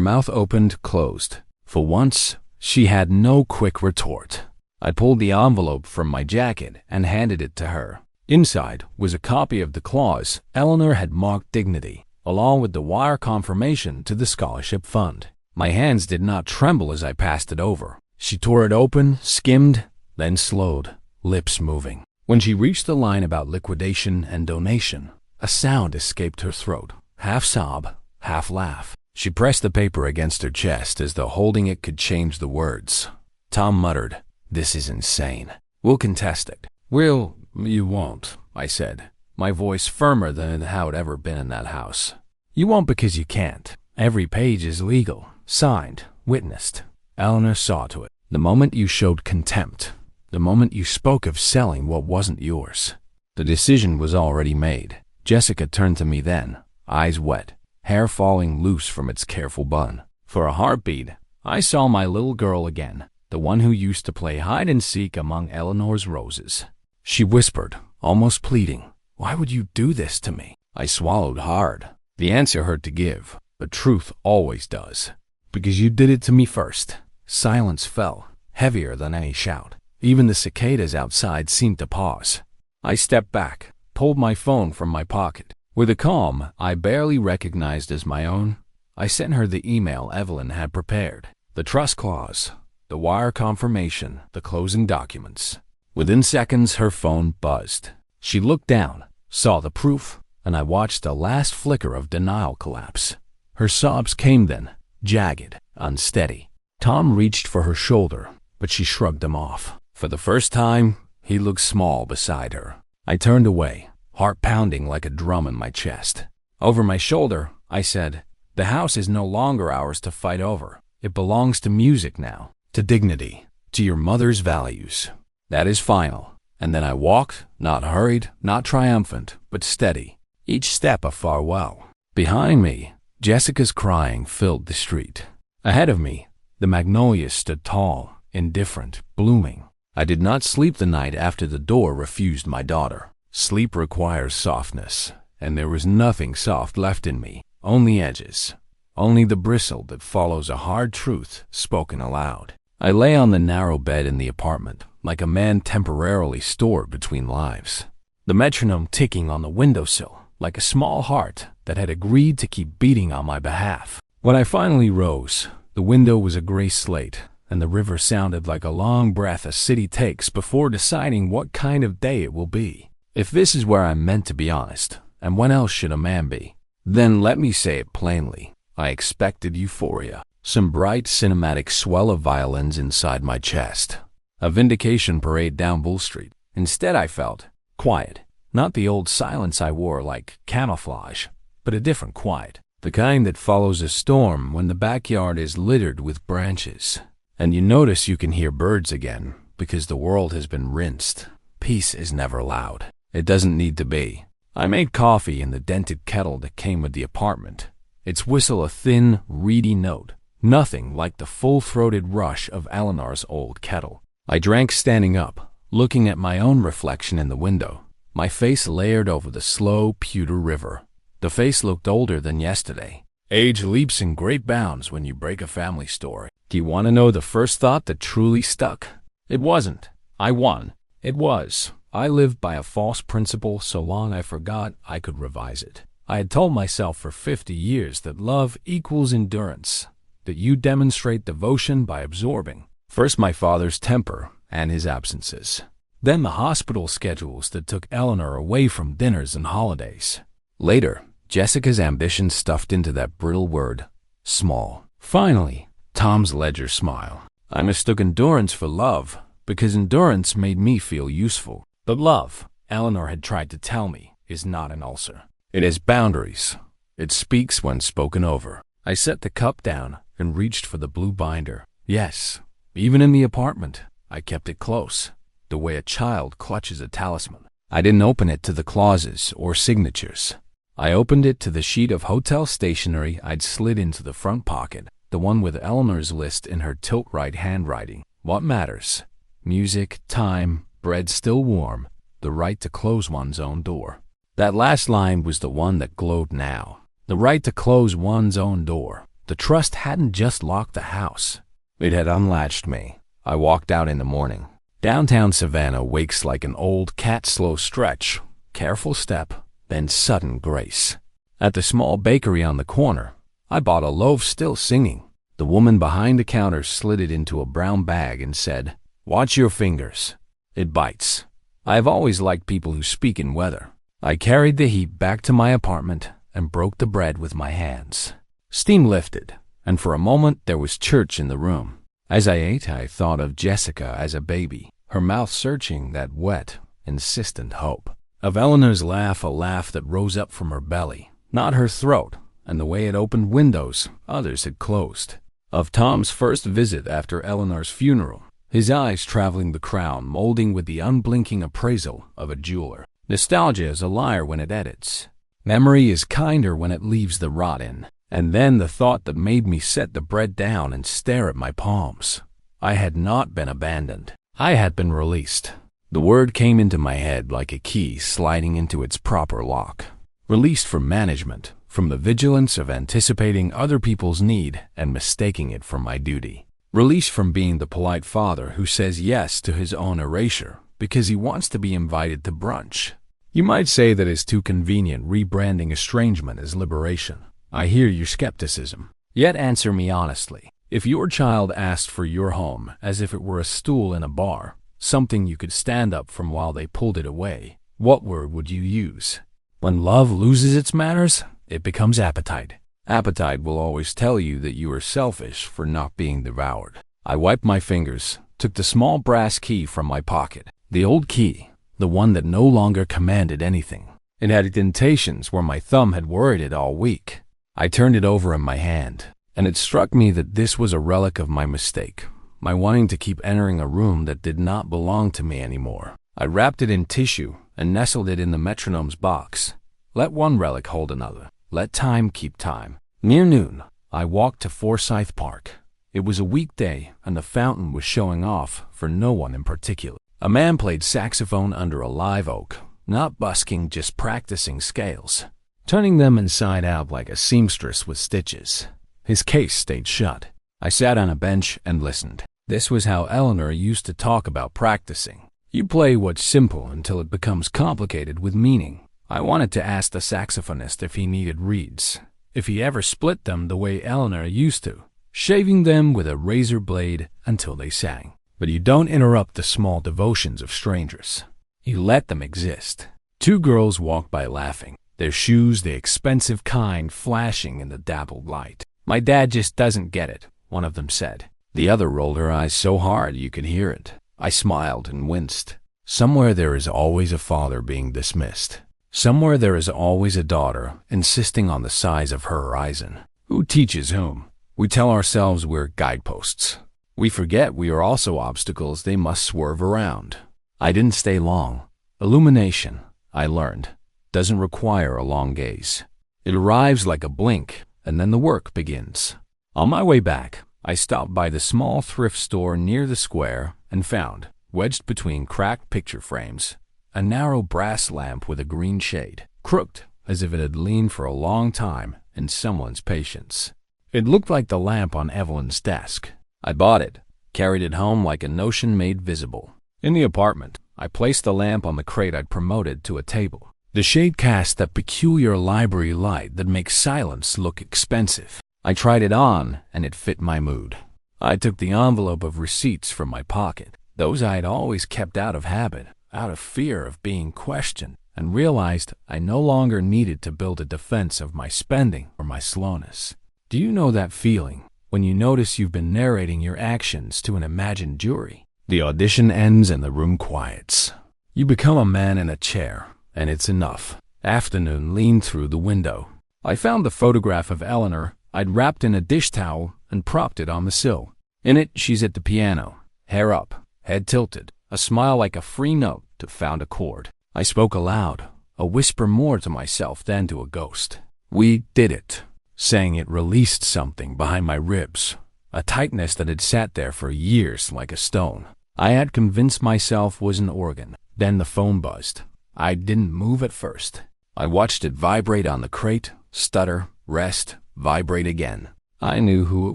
mouth opened, closed. For once, she had no quick retort. I pulled the envelope from my jacket and handed it to her. Inside was a copy of the clause Eleanor had marked dignity, along with the wire confirmation to the scholarship fund. My hands did not tremble as I passed it over. She tore it open, skimmed, then slowed, lips moving. When she reached the line about liquidation and donation, a sound escaped her throat, half sob, half laugh. She pressed the paper against her chest as though holding it could change the words. Tom muttered, "This is insane. We'll contest it." "Well, you won't," I said, my voice firmer than it had ever been in that house. "You won't because you can't. Every page is legal, signed, witnessed. Eleanor saw to it. The moment you showed contempt, the moment you spoke of selling what wasn't yours, the decision was already made." Jessica turned to me then, eyes wet, hair falling loose from its careful bun. For a heartbeat, I saw my little girl again, the one who used to play hide-and-seek among Eleanor's roses. She whispered, almost pleading, "Why would you do this to me?" I swallowed hard. The answer hurt to give, but truth always does. "Because you did it to me first." Silence fell, heavier than any shout. Even the cicadas outside seemed to pause. I stepped back, pulled my phone from my pocket. With a calm I barely recognized as my own, I sent her the email Evelyn had prepared. The trust clause, the wire confirmation, the closing documents. Within seconds her phone buzzed. She looked down, saw the proof, and I watched a last flicker of denial collapse. Her sobs came then, jagged, unsteady. Tom reached for her shoulder, but she shrugged him off. For the first time, he looked small beside her. I turned away, heart pounding like a drum in my chest. Over my shoulder, I said, "The house is no longer ours to fight over. It belongs to music now, to dignity, to your mother's values. That is final." And then I walked, not hurried, not triumphant, but steady, each step a farewell. Behind me, Jessica's crying filled the street. Ahead of me, the magnolias stood tall, indifferent, blooming. I did not sleep the night after the door refused my daughter. Sleep requires softness, and there was nothing soft left in me, only edges, only the bristle that follows a hard truth spoken aloud. I lay on the narrow bed in the apartment, like a man temporarily stored between lives. The metronome ticking on the windowsill, like a small heart that had agreed to keep beating on my behalf. When I finally rose, the window was a gray slate, and the river sounded like a long breath a city takes before deciding what kind of day it will be. If this is where I'm meant to be honest, and when else should a man be? Then let me say it plainly. I expected euphoria, some bright cinematic swell of violins inside my chest, a vindication parade down Bull Street. Instead I felt quiet, not the old silence I wore like camouflage, but a different quiet, the kind that follows a storm when the backyard is littered with branches, and you notice you can hear birds again because the world has been rinsed. Peace is never loud. It doesn't need to be. I made coffee in the dented kettle that came with the apartment, its whistle a thin, reedy note, nothing like the full-throated rush of Eleanor's old kettle. I drank standing up, looking at my own reflection in the window, my face layered over the slow, pewter river. The face looked older than yesterday. Age leaps in great bounds when you break a family story. Do you want to know the first thought that truly stuck? It wasn't, "I won." It was, I lived by a false principle so long I forgot I could revise it. I had told myself for 50 years that love equals endurance, that you demonstrate devotion by absorbing first my father's temper and his absences, then the hospital schedules that took Eleanor away from dinners and holidays. Later, Jessica's ambition stuffed into that brittle word, small. Finally, Tom's ledger smile. I mistook endurance for love because endurance made me feel useful. But love, Eleanor had tried to tell me, is not an ulcer. It has boundaries. It speaks when spoken over. I set the cup down and reached for the blue binder. Yes, even in the apartment, I kept it close, the way a child clutches a talisman. I didn't open it to the clauses or signatures. I opened it to the sheet of hotel stationery I'd slid into the front pocket, the one with Eleanor's list in her tilt-right handwriting. What matters? Music, time, bread still warm, the right to close one's own door. That last line was the one that glowed now. The right to close one's own door. The trust hadn't just locked the house. It had unlatched me. I walked out in the morning. Downtown Savannah wakes like an old cat, slow stretch, careful step, then sudden grace. At the small bakery on the corner, I bought a loaf still singing. The woman behind the counter slid it into a brown bag and said, "Watch your fingers. It bites." I have always liked people who speak in weather. I carried the heap back to my apartment and broke the bread with my hands. Steam lifted, and for a moment there was church in the room. As I ate, I thought of Jessica as a baby, her mouth searching that wet, insistent hope. Of Eleanor's laugh, a laugh that rose up from her belly, not her throat, and the way it opened windows others had closed. Of Tom's first visit after Eleanor's funeral, his eyes traveling the crowd, molding with the unblinking appraisal of a jeweler. Nostalgia is a liar when it edits. Memory is kinder when it leaves the rot in. And then the thought that made me set the bread down and stare at my palms. I had not been abandoned. I had been released. The word came into my head like a key sliding into its proper lock. Released from management, from the vigilance of anticipating other people's need and mistaking it for my duty. Released from being the polite father who says yes to his own erasure because he wants to be invited to brunch. You might say that it's too convenient rebranding estrangement as liberation. I hear your skepticism. Yet answer me honestly. If your child asked for your home as if it were a stool in a bar, something you could stand up from while they pulled it away, what word would you use? When love loses its manners, it becomes appetite. Appetite will always tell you that you are selfish for not being devoured. I wiped my fingers, took the small brass key from my pocket. The old key, the one that no longer commanded anything. It had indentations where my thumb had worried it all week. I turned it over in my hand, and it struck me that this was a relic of my mistake, my wanting to keep entering a room that did not belong to me anymore. I wrapped it in tissue and nestled it in the metronome's box. Let one relic hold another. Let time keep time. Near noon, I walked to Forsyth Park. It was a weekday, and the fountain was showing off for no one in particular. A man played saxophone under a live oak, not busking, just practicing scales, turning them inside out like a seamstress with stitches. His case stayed shut. I sat on a bench and listened. This was how Eleanor used to talk about practicing. You play what's simple until it becomes complicated with meaning. I wanted to ask the saxophonist if he needed reeds, if he ever split them the way Eleanor used to, shaving them with a razor blade until they sang. But you don't interrupt the small devotions of strangers. You let them exist. Two girls walked by laughing, their shoes the expensive kind flashing in the dappled light. "My dad just doesn't get it," one of them said. The other rolled her eyes so hard you could hear it. I smiled and winced. Somewhere there is always a father being dismissed. Somewhere there is always a daughter insisting on the size of her horizon. Who teaches whom? We tell ourselves we're guideposts. We forget we are also obstacles they must swerve around. I didn't stay long. Illumination, I learned, doesn't require a long gaze. It arrives like a blink, and then the work begins. On my way back, I stopped by the small thrift store near the square and found, wedged between cracked picture frames, a narrow brass lamp with a green shade, crooked as if it had leaned for a long time in someone's patience. It looked like the lamp on Evelyn's desk. I bought it, carried it home like a notion made visible. In the apartment, I placed the lamp on the crate I'd promoted to a table. The shade cast that peculiar library light that makes silence look expensive. I tried it on, and it fit my mood. I took the envelope of receipts from my pocket, those I had always kept out of habit, out of fear of being questioned, and realized I no longer needed to build a defense of my spending or my slowness. Do you know that feeling when you notice you've been narrating your actions to an imagined jury? The audition ends and the room quiets. You become a man in a chair, and it's enough. Afternoon leaned through the window. I found the photograph of Eleanor I'd wrapped in a dish towel and propped it on the sill. In it, she's at the piano, hair up, head tilted, a smile like a free note to found a chord. I spoke aloud, a whisper more to myself than to a ghost. We did it. Saying it released something behind my ribs, a tightness that had sat there for years like a stone. I had convinced myself was an organ. Then the phone buzzed. I didn't move at first. I watched it vibrate on the crate, stutter, rest, vibrate again. I knew who it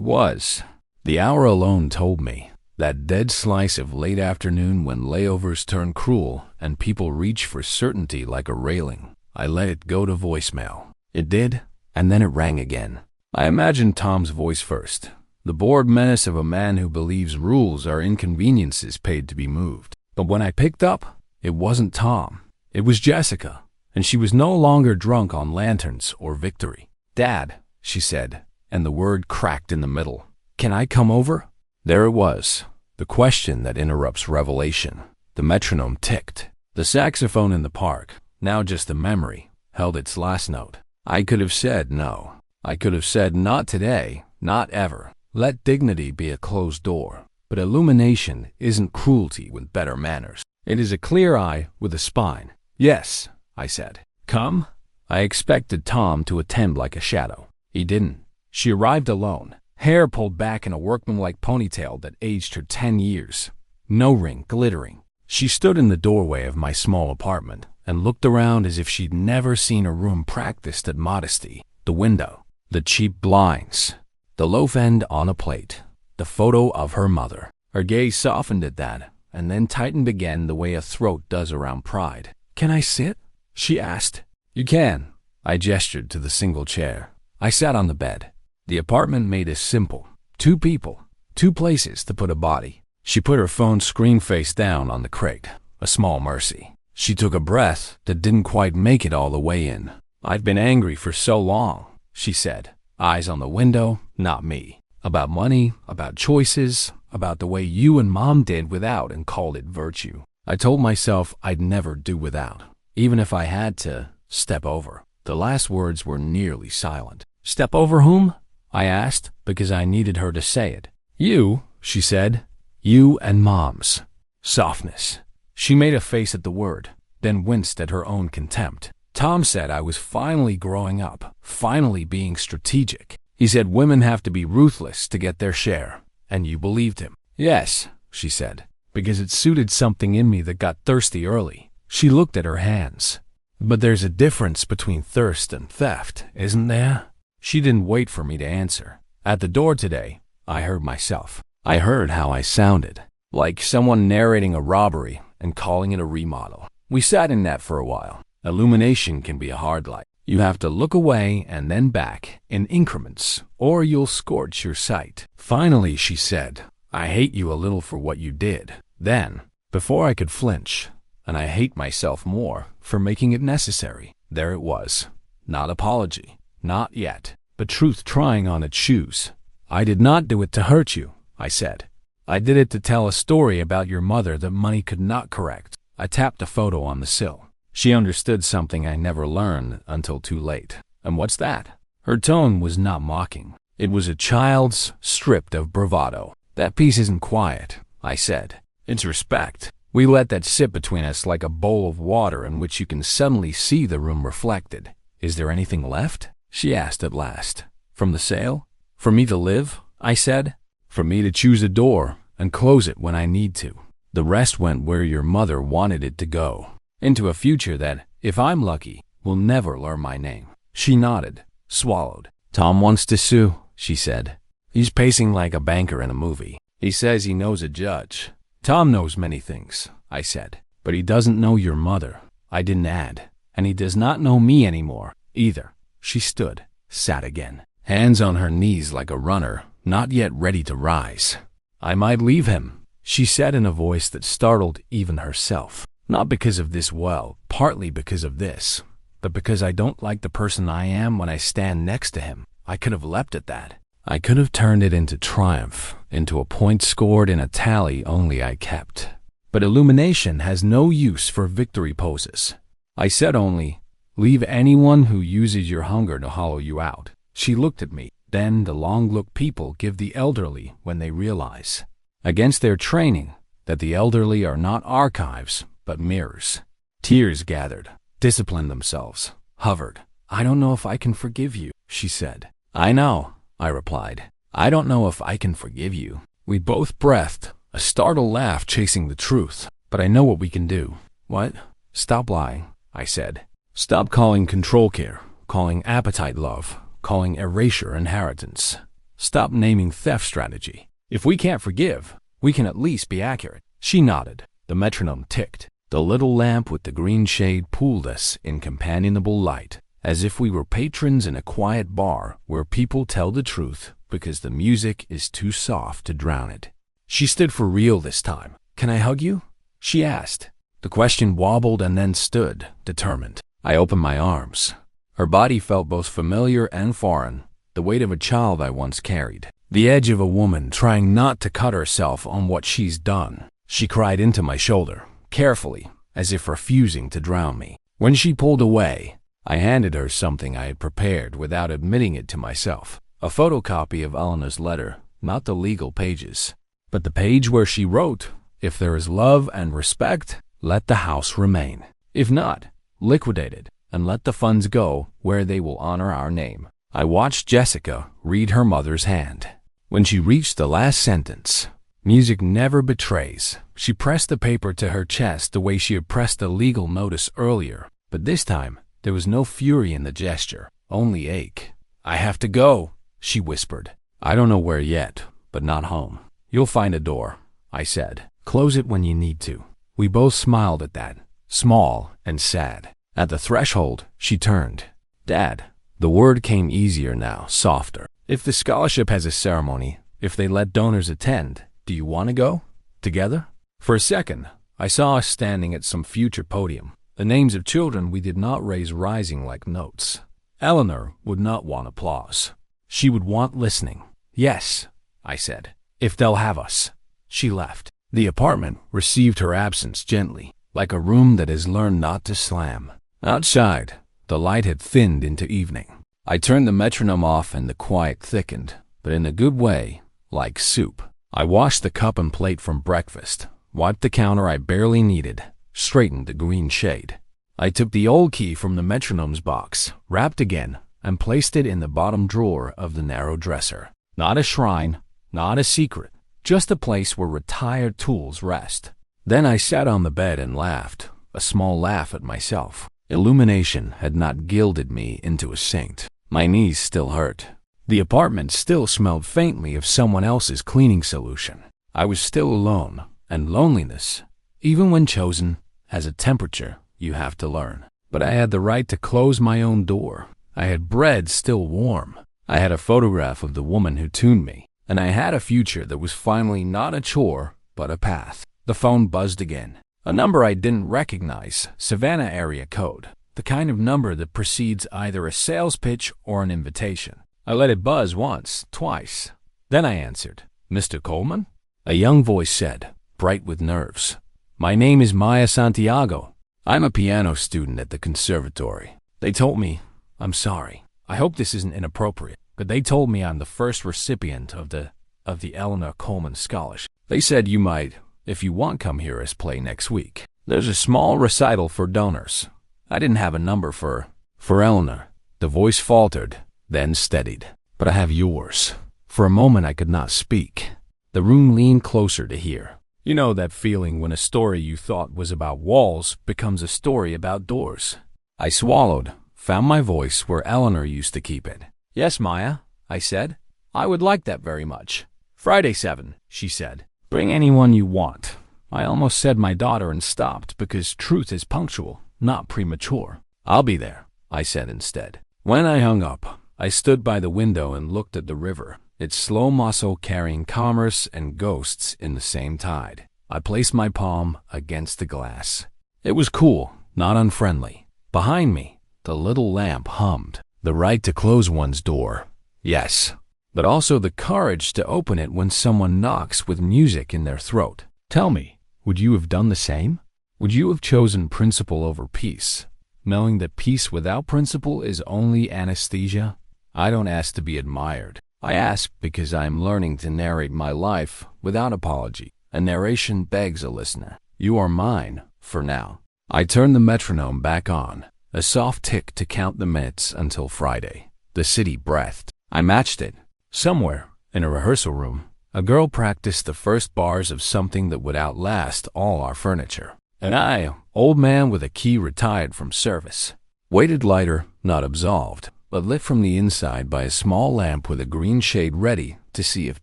was. The hour alone told me. That dead slice of late afternoon when layovers turn cruel and people reach for certainty like a railing. I let it go to voicemail. It did, and then it rang again. I imagined Tom's voice first. The bored menace of a man who believes rules are inconveniences paid to be moved. But when I picked up, it wasn't Tom. It was Jessica, and she was no longer drunk on lanterns or victory. "Dad," she said, and the word cracked in the middle. "Can I come over?" There it was, the question that interrupts revelation. The metronome ticked. The saxophone in the park, now just a memory, held its last note. I could have said no. I could have said not today, not ever. Let dignity be a closed door. But illumination isn't cruelty with better manners. It is a clear eye with a spine. "Yes," I said. "Come?" I expected Tom to attend like a shadow. He didn't. She arrived alone, hair pulled back in a workmanlike ponytail that aged her 10 years. No ring glittering. She stood in the doorway of my small apartment and looked around as if she'd never seen a room practiced at modesty. The window, the cheap blinds, the loaf end on a plate, the photo of her mother. Her gaze softened at that, and then tightened again the way a throat does around pride. "Can I sit?" she asked. "You can." I gestured to the single chair. I sat on the bed. The apartment made us simple. 2 people, 2 places to put a body. She put her phone screen face down on the crate, a small mercy. She took a breath that didn't quite make it all the way in. "I've been angry for so long," she said. Eyes on the window, not me. About money, about choices, about the way you and Mom did without and called it virtue. I told myself I'd never do without, even if I had to step over. The last words were nearly silent. "Step over whom?" I asked, because I needed her to say it. "You," she said. "You and Mom's." Softness. She made a face at the word, then winced at her own contempt. "Tom said I was finally growing up, finally being strategic. He said women have to be ruthless to get their share. And you believed him." "Yes," she said, because it suited something in me that got thirsty early. She looked at her hands. "But there's a difference between thirst and theft, isn't there?" She didn't wait for me to answer. At the door today, I heard myself. I heard how I sounded, like someone narrating a robbery and calling it a remodel. We sat in that for a while. Illumination can be a hard light. You have to look away and then back in increments, or you'll scorch your sight. Finally, she said, "I hate you a little for what you did." Then, before I could flinch, and I hate myself more for making it necessary, there it was. Not apology. Not yet. But truth trying on its shoes. "I did not do it to hurt you," I said. "I did it to tell a story about your mother that money could not correct." I tapped a photo on the sill. She understood something I never learned until too late. "And what's that?" Her tone was not mocking. It was a child's stripped of bravado. "That piece isn't quiet," I said. "It's respect. We let that sit between us like a bowl of water in which you can suddenly see the room reflected. Is there anything left?" she asked at last. "From the sale? For me to live?" I said. "For me to choose a door and close it when I need to. The rest went where your mother wanted it to go. Into a future that, if I'm lucky, will never learn my name." She nodded, swallowed. "Tom wants to sue," she said. "He's pacing like a banker in a movie. He says he knows a judge." "Tom knows many things," I said. But he doesn't know your mother, I didn't add. And he does not know me anymore, either. She stood, sat again, hands on her knees like a runner, not yet ready to rise. I might leave him, she said in a voice that startled even herself. Not because of this, well, partly because of this, but because I don't like the person I am when I stand next to him. I could have leapt at that. I could have turned it into triumph, into a point scored in a tally only I kept. But illumination has no use for victory poses. I said only, leave anyone who uses your hunger to hollow you out. She looked at me, then the long look people give the elderly when they realize, against their training, that the elderly are not archives, but mirrors. Tears gathered, disciplined themselves, hovered. I don't know if I can forgive you, she said. I know, I replied. I don't know if I can forgive you. We both breathed, a startled laugh chasing the truth. But I know what we can do. What? Stop lying, I said. Stop calling control care, calling appetite love, calling erasure inheritance. Stop naming theft strategy. If we can't forgive, we can at least be accurate. She nodded. The metronome ticked. The little lamp with the green shade pulled us in companionable light, as if we were patrons in a quiet bar where people tell the truth because the music is too soft to drown it. She stood for real this time. Can I hug you? She asked. The question wobbled and then stood, determined. I opened my arms. Her body felt both familiar and foreign, the weight of a child I once carried, the edge of a woman trying not to cut herself on what she's done. She cried into my shoulder, carefully, as if refusing to drown me. When she pulled away, I handed her something I had prepared without admitting it to myself. A photocopy of Eleanor's letter, not the legal pages, but the page where she wrote, if there is love and respect, let the house remain. If not, liquidate it and let the funds go where they will honor our name. I watched Jessica read her mother's hand. When she reached the last sentence, music never betrays. She pressed the paper to her chest the way she had pressed the legal notice earlier, but this time there was no fury in the gesture, only ache. I have to go, she whispered. I don't know where yet, but not home. You'll find a door, I said. Close it when you need to. We both smiled at that, small and sad. At the threshold, she turned. Dad. The word came easier now, softer. If the scholarship has a ceremony, if they let donors attend, do you want to go? Together? For a second, I saw us standing at some future podium, the names of children we did not raise rising like notes. Eleanor would not want applause. She would want listening. Yes, I said, if they'll have us. She left. The apartment received her absence gently, like a room that has learned not to slam. Outside, the light had thinned into evening. I turned the metronome off and the quiet thickened, but in a good way, like soup. I washed the cup and plate from breakfast, wiped the counter I barely needed, straightened the green shade. I took the old key from the metronome's box, wrapped again, and placed it in the bottom drawer of the narrow dresser. Not a shrine, not a secret, just a place where retired tools rest. Then I sat on the bed and laughed, a small laugh at myself. Illumination had not gilded me into a saint. My knees still hurt. The apartment still smelled faintly of someone else's cleaning solution. I was still alone, and loneliness, even when chosen, has a temperature you have to learn. But I had the right to close my own door. I had bread still warm. I had a photograph of the woman who tuned me, and I had a future that was finally not a chore, but a path. The phone buzzed again. A number I didn't recognize, Savannah area code, the kind of number that precedes either a sales pitch or an invitation. I let it buzz once, twice. Then I answered, Mr. Coleman? A young voice said, bright with nerves, my name is Maya Santiago. I'm a piano student at the conservatory. They told me, I'm sorry, I hope this isn't inappropriate, but they told me I'm the first recipient of the Eleanor Coleman Scholarship. They said you might, if you want, come hear us play next week. There's a small recital for donors. I didn't have a number for Eleanor. The voice faltered, then steadied. But I have yours. For a moment I could not speak. The room leaned closer to hear. You know that feeling when a story you thought was about walls becomes a story about doors. I swallowed, found my voice where Eleanor used to keep it. Yes, Maya, I said. I would like that very much. Friday 7, she said. Bring anyone you want. I almost said my daughter and stopped because truth is punctual, not premature. I'll be there, I said instead. When I hung up, I stood by the window and looked at the river, its slow muscle carrying commerce and ghosts in the same tide. I placed my palm against the glass. It was cool, not unfriendly. Behind me, the little lamp hummed. The right to close one's door, yes, but also the courage to open it when someone knocks with music in their throat. Tell me, would you have done the same? Would you have chosen principle over peace, knowing that peace without principle is only anesthesia? I don't ask to be admired. I ask because I am learning to narrate my life without apology. A narration begs a listener. You are mine, for now. I turned the metronome back on, a soft tick to count the minutes until Friday. The city breathed. I matched it. Somewhere, in a rehearsal room, a girl practiced the first bars of something that would outlast all our furniture. And I, old man with a key retired from service, waited lighter, not absolved, but lit from the inside by a small lamp with a green shade ready to see if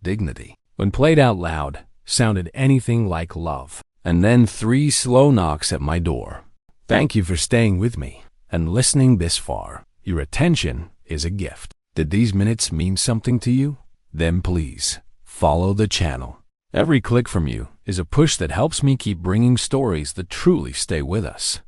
dignity, when played out loud, sounded anything like love. And then 3 slow knocks at my door. Thank you for staying with me and listening this far. Your attention is a gift. Did these minutes mean something to you? Then please follow the channel. Every click from you is a push that helps me keep bringing stories that truly stay with us.